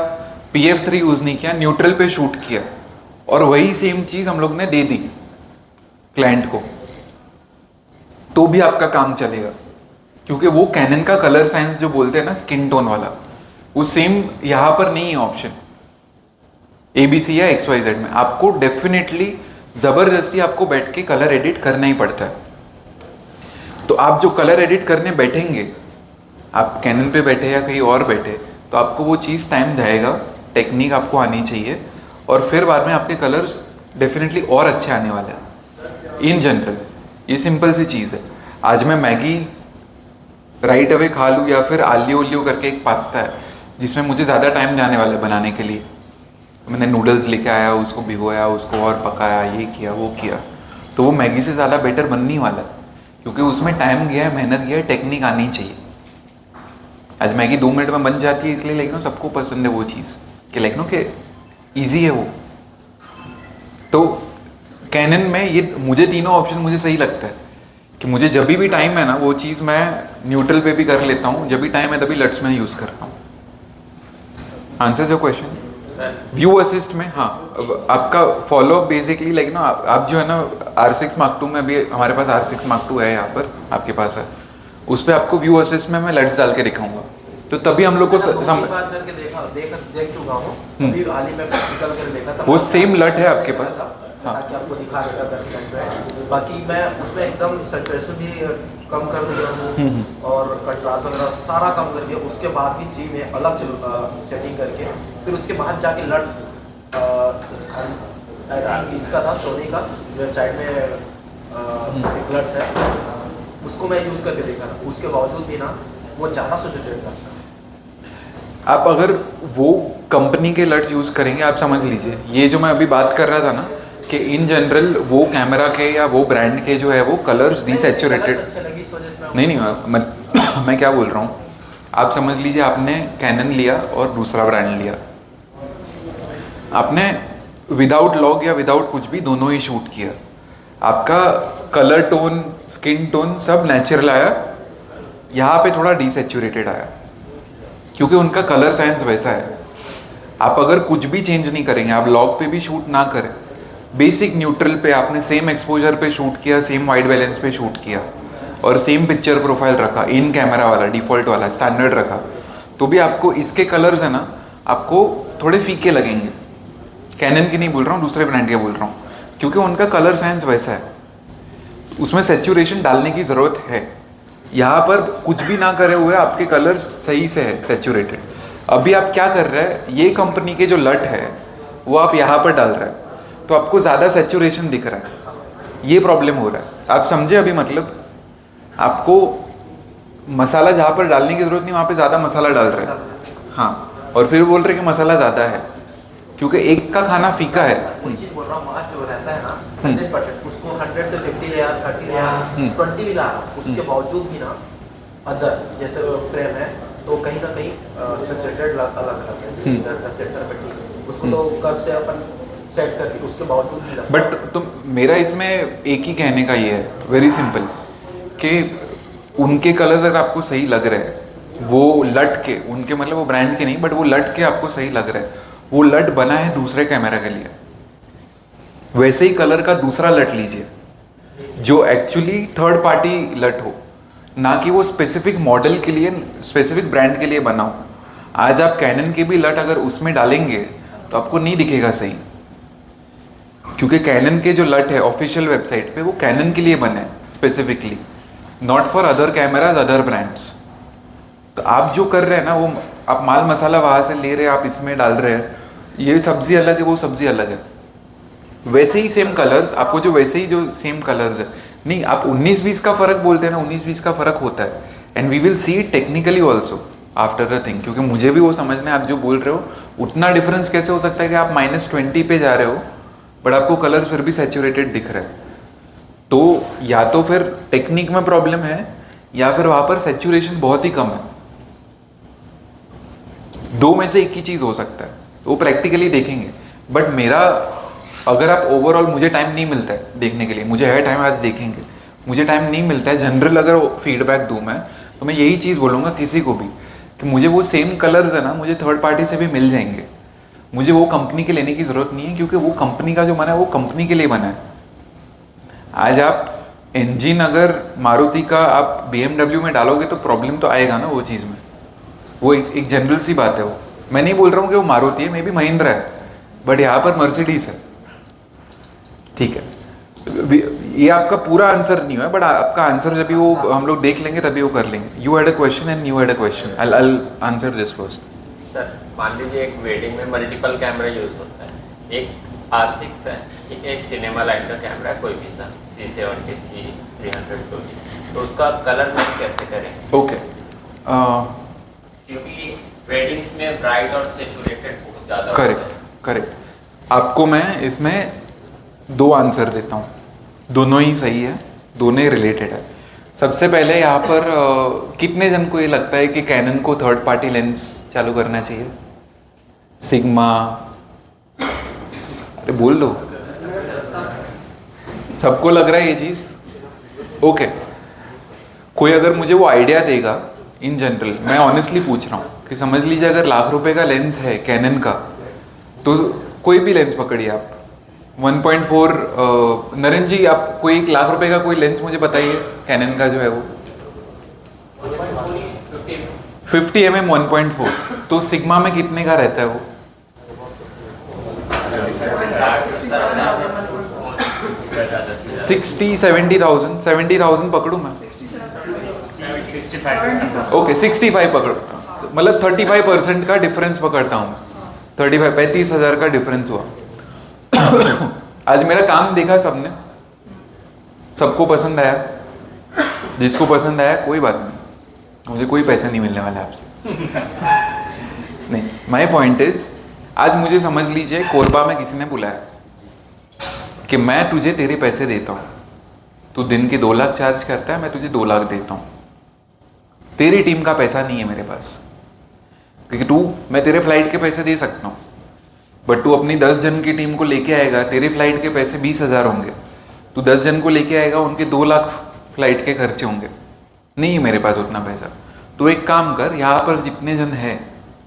Speaker 1: PF3 यूज़ नहीं किया, न्यूट्रल पे शूट किया, और वही सेम चीज़ हम लोग ने दे दी क्लाइंट को, तो भी आपका काम चलेगा, क्योंकि वो कैनन का कलर साइंस जो बोलते हैं ना स्किन टोन वाला, वो सेम यहाँ पर नहीं है ऑप्शन ABC या XYZ में। आपको डेफिनेटली ज़बरदस्ती आपको बैठ के कलर एडिट करना ही पड़ता है। तो आप जो कलर एडिट करने बैठेंगे, आप कैनन पे बैठे या कहीं और बैठे, तो आपको वो चीज़ टाइम जाएगा, टेक्निक आपको आनी चाहिए, और फिर बाद में आपके कलर्स डेफिनेटली और अच्छे आने वाले हैं। इन जनरल ये सिंपल सी चीज़ है। आज मैं मैगी राइट अवे खा लूँ या फिर आलियो उलियो करके एक पास्ता है जिसमें मुझे ज़्यादा टाइम जाने वाला है बनाने के लिए, मैंने नूडल्स लेके आया, उसको भिगोया, उसको और पकाया, ये किया वो किया, तो वो मैगी से ज़्यादा बेटर बनने ही वाला है, क्योंकि उसमें टाइम गया है, मेहनत गया है, टेक्निक आनी चाहिए। आज मैगी 2 मिनट में बन जाती है, इसलिए लाइक नो सबको पसंद है वो चीज़ कि लाइक नो कि ईजी है वो। तो कैनन में ये मुझे तीनों ऑप्शन मुझे सही लगता है कि मुझे जब भी टाइम है ना वो चीज़ मैं न्यूट्रल पे भी कर लेता हूँ, जब भी टाइम है तभी लट्स में यूज़ करता हूँ। आंसर जो क्वेश्चन व्यू असिस्ट में, हाँ, अब आपका फॉलोअप बेसिकली लाइक ना आप जो है ना R6 Mark II में, अभी हमारे पास R6 Mark II है यहाँ पर आपके पास है, उस पर आपको व्यू असिस्ट में मैं लट्स डाल के दिखाऊंगा, तो तभी हम लोग को
Speaker 4: बार करके देख चुका हूँ, अभी हाल ही में प्रैक्टिकल कर देखा था,
Speaker 1: वो सेम लट है आपके पास, हाँ,
Speaker 4: ताकि आपको दिखा देगा करके। बाकी मैं उसमें एकदम सैचुरेशन भी कम कर दिया हूँ और कंट्रास्ट वगैरह सारा कम कर दिया, उसके बाद भी सी में अलग सेटिंग करके फिर उसके बाद जाके लट्स इसका था सोनी का जो साइड में एक लट्स है, उसको मैं यूज़ करके देखा था, उसके बावजूद भी ना वो ज़्यादा सैचुरेटेड था।
Speaker 1: आप अगर वो कंपनी के लट्स यूज़ करेंगे, आप समझ लीजिए ये जो मैं अभी बात कर रहा था ना कि इन जनरल वो कैमरा के या वो ब्रांड के जो है वो कलर्स डिसैचुरेटेड, नहीं मैं क्या बोल रहा हूँ, आप समझ लीजिए आपने कैनन लिया और दूसरा ब्रांड लिया, आपने विदाउट लॉग या विदाउट कुछ भी दोनों ही शूट किया, आपका कलर टोन स्किन टोन सब नेचुरल आया, यहाँ पे थोड़ा डिसैचुरेटेड आया क्योंकि उनका कलर साइंस वैसा है। आप अगर कुछ भी चेंज नहीं करेंगे, आप लॉग पे भी शूट ना करें, बेसिक न्यूट्रल पे आपने सेम एक्सपोजर पे शूट किया, सेम वाइट बैलेंस पे शूट किया और सेम पिक्चर प्रोफाइल रखा, इन कैमरा वाला डिफ़ॉल्ट वाला स्टैंडर्ड रखा, तो भी आपको इसके कलर्स है ना आपको थोड़े फीके लगेंगे। कैनन की नहीं बोल रहा हूँ, दूसरे ब्रांड के बोल रहा हूँ, क्योंकि उनका कलर साइंस वैसा है, उसमें सेचुरेशन डालने की ज़रूरत है। यहाँ पर कुछ भी ना करे हुए आपके कलर सही से है सेचुरेटेड। अभी आप क्या कर रहे हैं, ये कंपनी के जो लट है वो आप यहाँ पर डाल रहे हैं, तो आपको ज़्यादा सेचुरेशन दिख रहा है, ये प्रॉब्लम हो रहा है। आप समझे अभी, मतलब आपको मसाला जहाँ पर डालने की ज़रूरत नहीं वहाँ पे ज़्यादा मसाला डाल रहे हैं। हाँ, और फिर बोल रहे हैं कि मसाला ज़्यादा है, क्योंकि एक का खाना फीका है।
Speaker 4: वही चीज बोल रहा हूँ, मार्च जो रहता है ना 100%, उसको 100 से 50 ले 30 ले 20 भी ला रहा हूँ, उसके बावजूद भी ना अदर जैसे फ्रेम है तो कहीं ना कहीं सेचुरेटेड अलग अलग है, जैसे इधर का सेंटर पे ठीक, उसको तो कर्व से अपन सेट करके उसके बावजूद भी लगता है।
Speaker 1: बट तुम, मेरा इसमें एक ही कहने का ये है, वेरी सिंपल, कि उनके कलर्स अगर आपको सही लग रहे हैं, वो लट के उनके, मतलब वो ब्रांड के नहीं, बट वो लट के आपको सही लग रहा है, वो लट बना है दूसरे कैमरा के लिए, वैसे ही कलर का दूसरा लट लीजिए जो एक्चुअली थर्ड पार्टी लट हो, ना कि वो स्पेसिफिक मॉडल के लिए, स्पेसिफिक ब्रांड के लिए बना हो। आज आप कैनन के भी लट अगर उसमें डालेंगे तो आपको नहीं दिखेगा सही, क्योंकि कैनन के जो लट है ऑफिशियल वेबसाइट पे वो कैनन के लिए बने हैं specifically, not for other cameras other brands. तो आप जो कर रहे हैं ना, वो आप माल मसाला वहाँ से ले रहे हैं, आप इसमें डाल रहे हैं, ये सब्जी अलग है वो सब्जी अलग है, वैसे ही सेम कलर्स आपको, जो वैसे ही जो सेम कलर्स है, नहीं आप 19-20 का फ़र्क बोलते हैं ना, 19-20 का फ़र्क होता है, and we will see it technically also after the thing, क्योंकि मुझे भी वो समझना है आप जो बोल रहे हो उतना डिफरेंस कैसे हो सकता है कि आप -20 पे जा रहे हो बट आपको कलर फिर भी सेचुरेटेड दिख रहा है। तो या तो फिर टेक्निक में प्रॉब्लम है या फिर वहाँ पर सेचुरेशन बहुत ही कम है, दो में से एक ही चीज़ हो सकता है, वो प्रैक्टिकली देखेंगे। बट मेरा, अगर आप ओवरऑल, मुझे टाइम नहीं मिलता है देखने के लिए, मुझे है टाइम, आज देखेंगे, मुझे टाइम नहीं मिलता है, जनरल अगर फीडबैक दूँ मैं, तो मैं यही चीज़ बोलूँगा किसी को भी कि मुझे वो सेम कलर्स है ना, मुझे थर्ड पार्टी से भी मिल जाएंगे, मुझे वो कंपनी के लेने की ज़रूरत नहीं है, क्योंकि वो कंपनी का जो बना है वो कंपनी के लिए बना है। आज आप इंजन अगर मारुति का आप BMW में डालोगे तो प्रॉब्लम तो आएगा ना वो चीज़ में, वो एक जनरल सी बात है। वो मैं नहीं बोल रहा हूँ कि वो मारुति है, मे बी महिंद्रा है, बट यहाँ पर मर्सिडीज है, ठीक है। ये आपका पूरा आंसर नहीं है, बट आपका आंसर जब भी वो हम लोग देख लेंगे तभी वो कर लेंगे। You had a question and you had a question, I answer this first.
Speaker 7: Sir मान लीजिए एक वेडिंग में मल्टीपल कैमरा यूज होता है, एक R6 है, ठीक है, एक सिनेमा लाइन का कैमरा है, कोई भी सा C70, C300 कोई भी, तो उसका कलर मैच कैसे करें?
Speaker 1: ओके,
Speaker 7: क्योंकि वेडिंग्स में ब्राइट और सेचुरेटेड बहुत ज़्यादा
Speaker 1: करेक्ट। आपको मैं इसमें दो आंसर देता हूँ, दोनों ही सही है, दोनों ही रिलेटेड है। सबसे पहले यहाँ पर कितने जन को ये लगता है कि कैनन को थर्ड पार्टी लेंस चालू करना चाहिए? सिग्मा, अरे बोल दो, सबको लग रहा है ये चीज़? ओके, कोई अगर मुझे वो आइडिया देगा इन जनरल, मैं ऑनेस्टली पूछ रहा हूँ कि समझ लीजिए अगर लाख रुपए का लेंस है कैनन का, तो कोई भी लेंस पकड़िए आप 1.4, नरेंद्र जी आप कोई 1 लाख रुपए का कोई लेंस मुझे बताइए कैनन का जो है वो 50 mm 1.4, तो सिग्मा में कितने का रहता है वो? 70,000 पकड़ूं मैं? ओके 65 पकड़ो, मतलब 35% का डिफरेंस पकड़ता हूँ, 35,000 का डिफरेंस हुआ। आज मेरा काम देखा सबने, सबको पसंद आया, जिसको पसंद आया कोई बात नहीं, मुझे कोई पैसा नहीं मिलने वाला आपसे। नहीं, माय पॉइंट इज, आज मुझे समझ लीजिए कोरबा में किसी ने बुलाया कि मैं तुझे तेरे पैसे देता हूँ, तू दिन के 2 लाख चार्ज करता है, मैं तुझे 2 लाख देता हूँ, तेरी टीम का पैसा नहीं है मेरे पास, क्योंकि मैं तेरे फ्लाइट के पैसे दे सकता हूँ, बट तू अपनी 10 जन की टीम को लेके आएगा, तेरे फ्लाइट के पैसे 20,000 होंगे, तू 10 जन को लेके आएगा, उनके 2 लाख फ्लाइट के खर्चे होंगे, नहीं है मेरे पास उतना पैसा। तो एक काम कर, यहाँ पर जितने जन हैं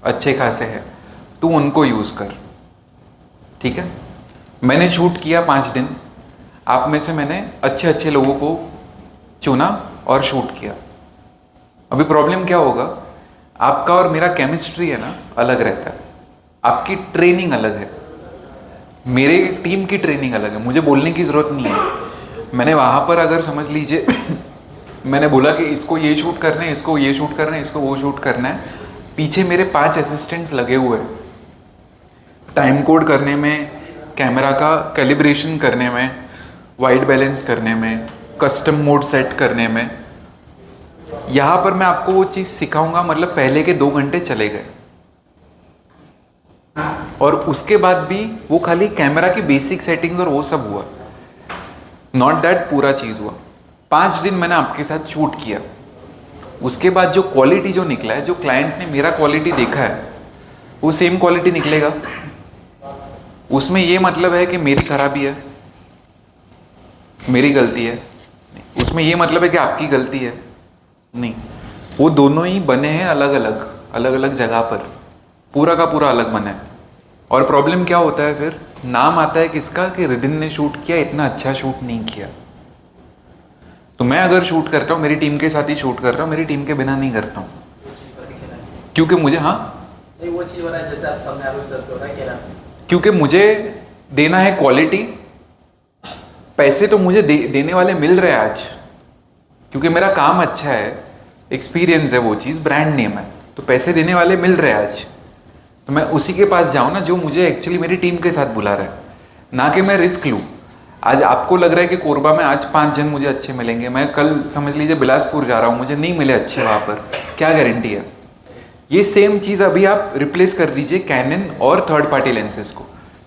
Speaker 1: अच्छे खासे हैं, तू उनको यूज़ कर, ठीक है। मैंने शूट किया 5 दिन, आप में से मैंने अच्छे अच्छे लोगों को चुना और शूट किया। अभी प्रॉब्लम क्या होगा, आपका और मेरा केमिस्ट्री है ना अलग रहता है, आपकी ट्रेनिंग अलग है, मेरे टीम की ट्रेनिंग अलग है, मुझे बोलने की ज़रूरत नहीं है। मैंने वहाँ पर अगर समझ लीजिए मैंने बोला कि इसको ये शूट करना है, इसको ये शूट करना है, इसको वो शूट करना है, पीछे मेरे 5 असिस्टेंट्स लगे हुए हैं टाइम कोड करने में, कैमरा का कैलिब्रेशन करने में, वाइट बैलेंस करने में, कस्टम मोड सेट करने में। यहाँ पर मैं आपको वो चीज़ सिखाऊंगा, मतलब पहले के 2 घंटे चले गए और उसके बाद भी वो खाली कैमरा की बेसिक सेटिंग्स और वो सब हुआ, नॉट दैट पूरा चीज़ हुआ। 5 दिन मैंने आपके साथ शूट किया, उसके बाद जो क्वालिटी जो निकला है, जो क्लाइंट ने मेरा क्वालिटी देखा है, वो सेम क्वालिटी निकलेगा। उसमें ये मतलब है कि मेरी खराबी है, मेरी गलती है, उसमें ये मतलब है कि आपकी गलती है, नहीं। वो दोनों ही बने हैं अलग अलग जगह पर, पूरा का पूरा अलग बना है। और प्रॉब्लम क्या होता है फिर, नाम आता है किसका कि रिदिन ने शूट किया, इतना अच्छा शूट नहीं किया। तो मैं अगर शूट करता हूँ, मेरी टीम के साथ ही शूट कर रहा हूँ, मेरी टीम के बिना नहीं करता हूँ, क्योंकि मुझे, हाँ
Speaker 4: नहीं वो चीज़ बनाए जैसे आप सामने आरोप सर को कह रहा था,
Speaker 1: क्योंकि मुझे देना है क्वालिटी। पैसे तो मुझे देने वाले मिल रहे हैं आज, क्योंकि मेरा काम अच्छा है, एक्सपीरियंस है, वो चीज़ ब्रांड नेम है, तो पैसे देने वाले मिल रहे हैं आज। तो मैं उसी के पास जाऊँ ना जो मुझे एक्चुअली मेरी टीम के साथ बुला रहा है, ना कि मैं रिस्क लूँ। आज आपको लग रहा है कि कोरबा में आज 5 जन मुझे अच्छे मिलेंगे, मैं कल समझ लीजिए बिलासपुर जा रहा हूँ, मुझे नहीं मिले अच्छे वहाँ पर, क्या गारंटी है। ये सेम चीज़ अभी आप रिप्लेस कर दीजिए कैनन और थर्ड पार्टी लेंसेज को,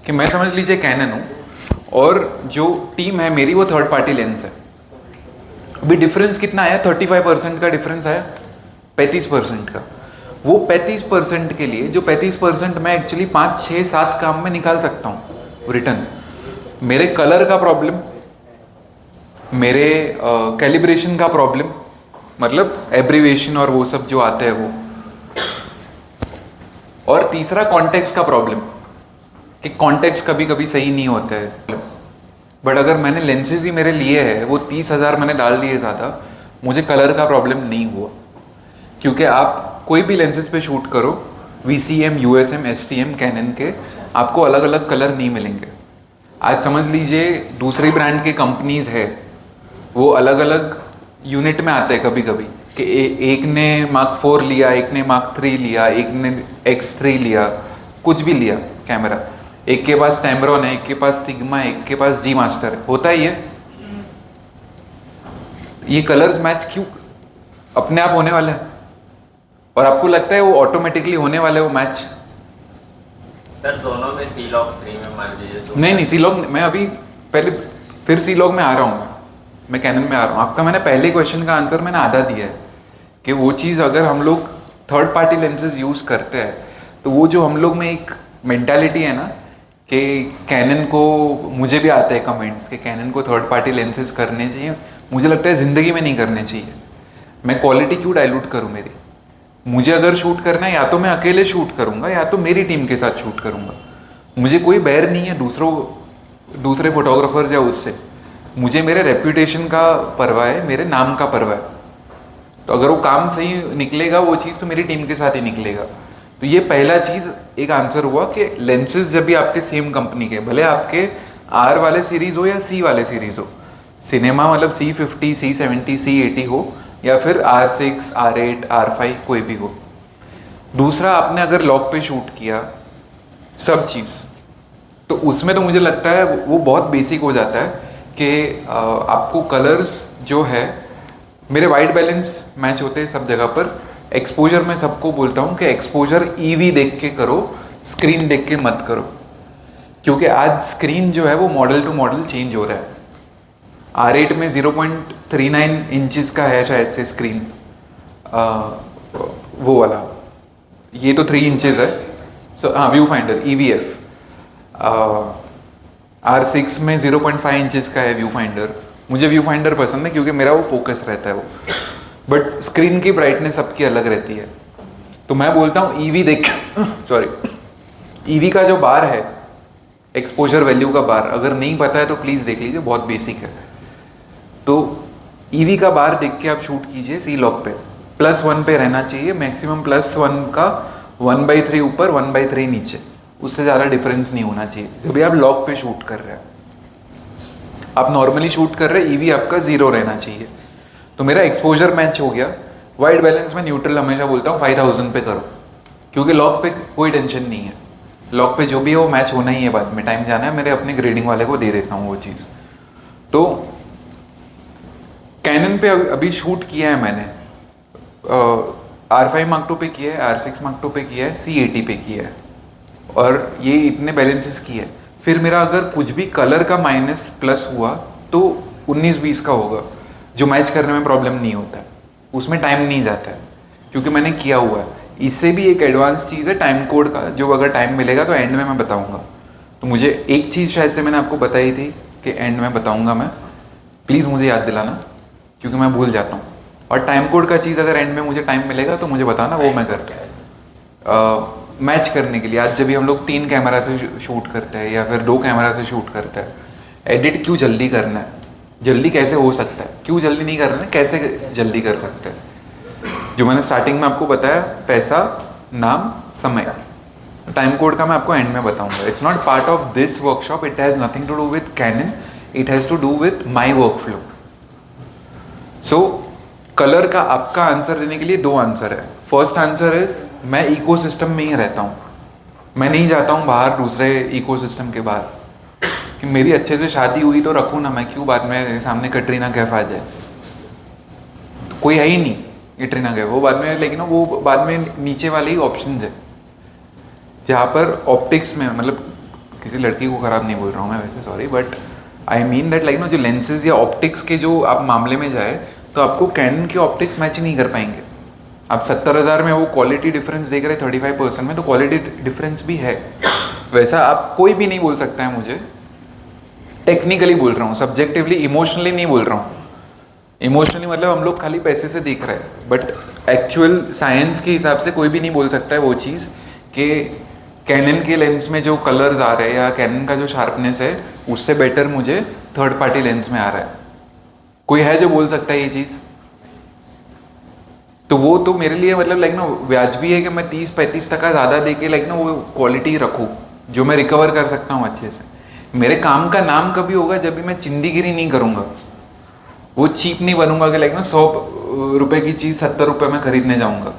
Speaker 1: कि मैं समझ लीजिए कैनन हूँ और जो टीम है मेरी वो थर्ड पार्टी लेंस है। अभी डिफरेंस कितना आया, 35% का डिफरेंस आया 35% का। वो 35% के लिए, जो 35% मैं एक्चुअली 5, 6, 7 काम में निकाल सकता हूँ रिटर्न। मेरे कलर का प्रॉब्लम, मेरे कैलिब्रेशन का प्रॉब्लम, मतलब एब्रीवेशन और वो सब जो आते हैं वो, और तीसरा कॉन्टेक्स्ट का प्रॉब्लम, कि कॉन्टेक्स्ट कभी कभी सही नहीं होता है। बट अगर मैंने लेंसेज ही मेरे लिए है, वो 30,000 मैंने डाल दिए ज़्यादा, मुझे कलर का प्रॉब्लम नहीं हुआ। क्योंकि आप कोई भी लेंसेज पे शूट करो, VCM, USM, STM, कैनन के, आपको अलग अलग कलर नहीं मिलेंगे। आज समझ लीजिए दूसरी ब्रांड के कंपनीज है, वो अलग अलग यूनिट में आते हैं कभी कभी, कि एक ने Mark 4 लिया, एक ने Mark 3 लिया, एक ने X3 लिया, कुछ भी लिया कैमरा, एक के पास टैमरॉन है, एक के पास सिग्मा है, एक के पास G मास्टर है, होता ही है। ये कलर्स मैच क्यों अपने आप होने वाला है, और आपको लगता है वो ऑटोमेटिकली होने वाला है वो मैच?
Speaker 7: सर दोनों में C-Log 3 में मान लीजिए,
Speaker 1: नहीं C-Log, मैं अभी पहले फिर C-Log में आ रहा हूँ, मैं कैनन में आ रहा हूँ। आपका मैंने पहले क्वेश्चन का आंसर मैंने आधा दिया है, कि वो चीज़ अगर हम लोग थर्ड पार्टी लेंसेज यूज़ करते हैं, तो वो जो हम लोग में एक मेंटालिटी है ना, कि कैनन को, मुझे भी आते हैं कमेंट्स कि कैनन को थर्ड पार्टी लेंसेज करने चाहिए, मुझे लगता है ज़िंदगी में नहीं करने चाहिए। मैं क्वालिटी क्यों डाइल्यूट करूँ मेरी? मुझे अगर शूट करना है, या तो मैं अकेले शूट करूँगा या तो मेरी टीम के साथ शूट करूँगा। मुझे कोई बैर नहीं है दूसरे फोटोग्राफर्स या उससे, मुझे मेरे रेप्यूटेशन का परवाह है, मेरे नाम का परवाह है। तो अगर वो काम सही निकलेगा वो चीज़, तो मेरी टीम के साथ ही निकलेगा। तो ये पहला चीज़ एक आंसर हुआ कि लेंसेज जब भी आपके सेम कंपनी के, भले आपके R वाले सीरीज़ हो या C वाले सीरीज़ हो, सिनेमा मतलब C50, C70, C80 हो, या फिर R6, R8, R5 कोई भी हो। दूसरा, आपने अगर लॉक पे शूट किया सब चीज़, तो उसमें तो मुझे लगता है वो बहुत बेसिक हो जाता है कि आपको कलर्स जो है, मेरे वाइट बैलेंस मैच होते हैं सब जगह पर। एक्सपोजर मैं सबको बोलता हूँ कि एक्सपोजर EV देख के करो, स्क्रीन देख के मत करो, क्योंकि आज स्क्रीन जो है वो मॉडल टू मॉडल चेंज हो रहा है। R8 में 0.39 इंचेस का है शायद से स्क्रीन, वो वाला, ये तो 3 इंचेस है। सो हाँ, व्यू फाइंडर EVF। R6 में 0.5 इंचेस का है व्यू फाइंडर। मुझे व्यू फाइंडर पसंद है क्योंकि मेरा वो फोकस रहता है वो, बट स्क्रीन की ब्राइटनेस सबकी अलग रहती है। तो मैं बोलता हूँ EV देख EV का जो बार है, एक्सपोजर वैल्यू का बार, अगर नहीं पता है तो प्लीज़ देख लीजिए, बहुत बेसिक है। तो ईवी का बार देख के आप शूट कीजिए सी लॉक पे, +1 पे रहना चाहिए मैक्सिमम, +1 का 1/3 ऊपर 1/3 नीचे, उससे ज़्यादा डिफरेंस नहीं होना चाहिए जब भी आप लॉक पे शूट कर रहे हैं। आप नॉर्मली शूट कर रहे हैं, ईवी आपका 0 रहना चाहिए। तो मेरा एक्सपोजर मैच हो गया। वाइट बैलेंस में न्यूट्रल हमेशा बोलता हूँ 5000 पे करो, क्योंकि लॉक पे कोई टेंशन नहीं है, लॉक पे जो भी है वो मैच होना ही है, बाद में टाइम जाना है, मेरे अपने ग्रेडिंग वाले को दे देता हूँ वो चीज़। तो कैनन पे अभी शूट किया है मैंने, R5 Mark II पे किया है, R6 Mark II पे किया है, C80 पे किया है, और ये इतने बैलेंसेस किए है। फिर मेरा अगर कुछ भी कलर का माइनस प्लस हुआ तो 19-20 का होगा, जो मैच करने में प्रॉब्लम नहीं होता है, उसमें टाइम नहीं जाता है, क्योंकि मैंने किया हुआ है। इससे भी एक एडवांस चीज़ है टाइम कोड का, जो अगर टाइम मिलेगा तो एंड में मैं बताऊंगा। तो मुझे एक चीज़ शायद से मैंने आपको बताई थी कि एंड में बताऊंगा मैं, प्लीज़ मुझे याद दिलाना, क्योंकि मैं भूल जाता हूँ। और टाइम कोड का चीज़ अगर एंड में मुझे टाइम मिलेगा तो मुझे बताना, वो मैं करता मैच करने के लिए। आज जब भी हम लोग 3 कैमरा से शूट करते हैं या फिर 2 कैमरा से शूट करते हैं, एडिट क्यों जल्दी करना है, जल्दी कैसे हो सकता है, क्यों जल्दी नहीं करना है, कैसे जल्दी कर सकते हैं। जो मैंने स्टार्टिंग में आपको बताया, पैसा, नाम, समय, टाइम कोड का मैं आपको एंड में बताऊंगा। It's not part of this workshop, it has nothing to do with Canon, it has to do with my workflow. So colour का आपका आंसर देने के लिए 2 आंसर है। फर्स्ट आंसर इज मैं इकोसिस्टम में ही रहता हूँ, मैं नहीं जाता हूँ बाहर दूसरे इकोसिस्टम के बाहर, कि मेरी अच्छे से शादी हुई तो रखूँ ना, मैं क्यों बाद में सामने कटरीना कैफ आ जाए, कोई है ही नहीं कटरीना कैफ, वो बाद में, लेकिन वो बाद में नीचे वाले ही ऑप्शन है, जहाँ पर ऑप्टिक्स में, मतलब किसी लड़की को ख़राब नहीं बोल रहा हूँ मैं वैसे, sorry, but I mean that like no, जो लेंसेज या ऑप्टिक्स के जो आप मामले में जाए तो आपको कैनन के ऑप्टिक्स मैच नहीं कर पाएंगे। आप 70,000 में वो क्वालिटी डिफरेंस देख रहे 35% में, तो क्वालिटी डिफरेंस भी है। वैसा आप कोई भी नहीं बोल सकता है मुझे, टेक्निकली बोल रहा हूँ, सब्जेक्टिवली, इमोशनली नहीं बोल रहा हूँ। इमोशनली मतलब हम लोग खाली पैसे से देख रहे हैं, बट एक्चुअल साइंस के हिसाब से कोई भी नहीं बोल सकता है वो चीज़ कि कैनन के लेंस में जो कलर्स आ रहे हैं या कैनन का जो शार्पनेस है उससे बेटर मुझे थर्ड पार्टी लेंस में आ रहा है। कोई है जो बोल सकता है ये चीज़? तो वो तो मेरे लिए मतलब लाइक ना वाजबी है कि मैं 30-35% ज़्यादा दे के लाइक ना वो क्वालिटी रखूँ जो मैं रिकवर कर सकता हूँ अच्छे से। मेरे काम का नाम कभी होगा जब भी मैं चिंदीगिरी नहीं करूँगा, वो चीप नहीं बनूंगा कि लाइक ना 100 रुपए की चीज़ 70 रुपए में खरीदने जाऊँगा।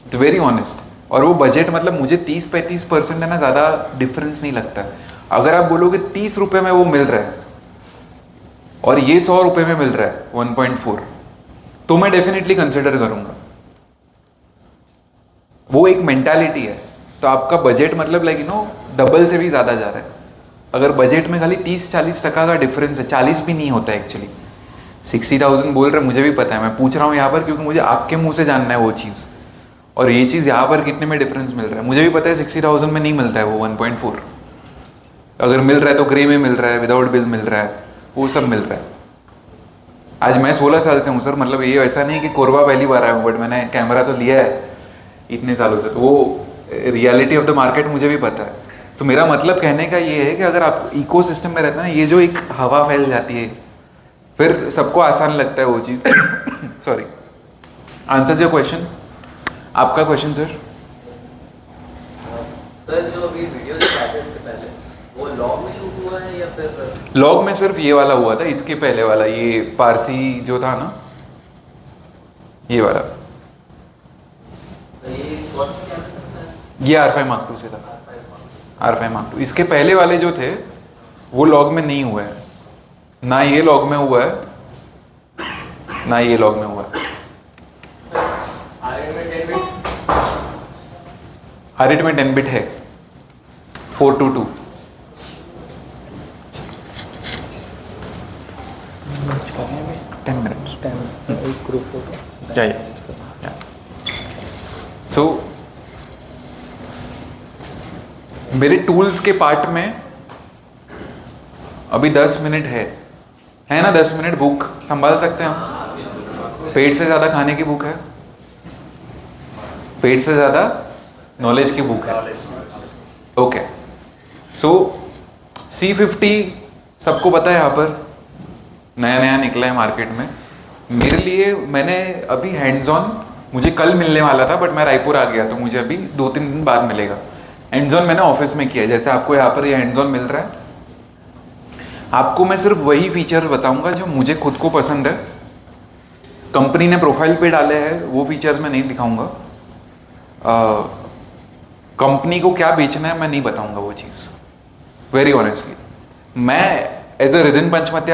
Speaker 1: It's very honest. और वो बजट मतलब मुझे 30-35% है ना, ज़्यादा डिफरेंस नहीं लगता। अगर आप बोलोगे 30 रुपए में वो मिल रहा है और ये 100 रुपए में मिल रहा है 1.4, तो मैं डेफिनेटली कंसिडर करूंगा। वो एक मेंटालिटी है। तो आपका बजट मतलब लाइक डबल से भी ज़्यादा जा रहा है। अगर बजट में खाली 30-40% का डिफरेंस है, 40 भी नहीं होता है एक्चुअली, 60,000 बोल रहे, मुझे भी पता है, मैं पूछ रहा हूँ यहाँ पर क्योंकि मुझे आपके मुंह से जानना है वो चीज़। और ये चीज़ यहाँ पर कितने में डिफरेंस मिल रहा है मुझे भी पता है। 60,000 में नहीं मिलता है वो 1.4, अगर मिल रहा है तो ग्रे में मिल रहा है, विदाउट बिल मिल रहा है, वो सब मिल रहा है। आज मैं 16 साल से हूँ सर, मतलब ये ऐसा नहीं कि कोरबा पहली बार आया हूँ, बट मैंने कैमरा तो लिया है इतने सालों से, तो वो रियलिटी ऑफ द मार्केट मुझे भी पता है। तो मेरा मतलब कहने का ये है कि अगर आप इकोसिस्टम में रहते हैं ना, ये जो एक हवा फैल जाती है, फिर सबको आसान लगता है वो चीज़। Sorry, answer your question. आपका क्वेश्चन सर?
Speaker 8: सर जो अभी वीडियो दिखाते थे पहले, वो लॉग में शूट हुआ है या फिर?
Speaker 1: लॉग में सिर्फ ये वाला हुआ था, इसके पहले वाला ये पारसी जो था ना, ये वाला,
Speaker 8: ये कौन सा कैमरा सकता है?
Speaker 1: ये R5 Mark II से था, R5 Mark II। इसके पहले वाले जो थे वो लॉग में नहीं हुए हैं, ना ये लॉग में हुआ है ना ये लॉग में हुआ है। R8 में 10 बिट है, 422। 10 मिनट्स चाहिए। सो मेरे टूल्स के पार्ट में अभी 10 मिनट है ना? 10 मिनट भूख संभाल सकते हैं हम? पेट से ज़्यादा खाने की भूख है, पेट से ज़्यादा नॉलेज की भूख है। ओके, सो C50 सबको पता है, यहाँ पर नया नया निकला है मार्केट में। मेरे लिए मैंने अभी हैंड्स ऑन, मुझे कल मिलने वाला था बट मैं रायपुर आ गया तो मुझे अभी 2-3 दिन बाद मिलेगा। हैंड्स ऑन मैंने ऑफिस में किया है, जैसे आपको यहाँ पर ये हैंड्स ऑन मिल रहा है। आपको मैं सिर्फ वही फीचर बताऊंगा जो मुझे खुद को पसंद है, कंपनी ने प्रोफाइल पे डाले हैं वो फीचर्स मैं नहीं दिखाऊंगा। कंपनी को क्या बेचना है मैं नहीं बताऊंगा वो चीज़, वेरी ऑनेस्टली। मैं एज अ रिदन पंचमत्या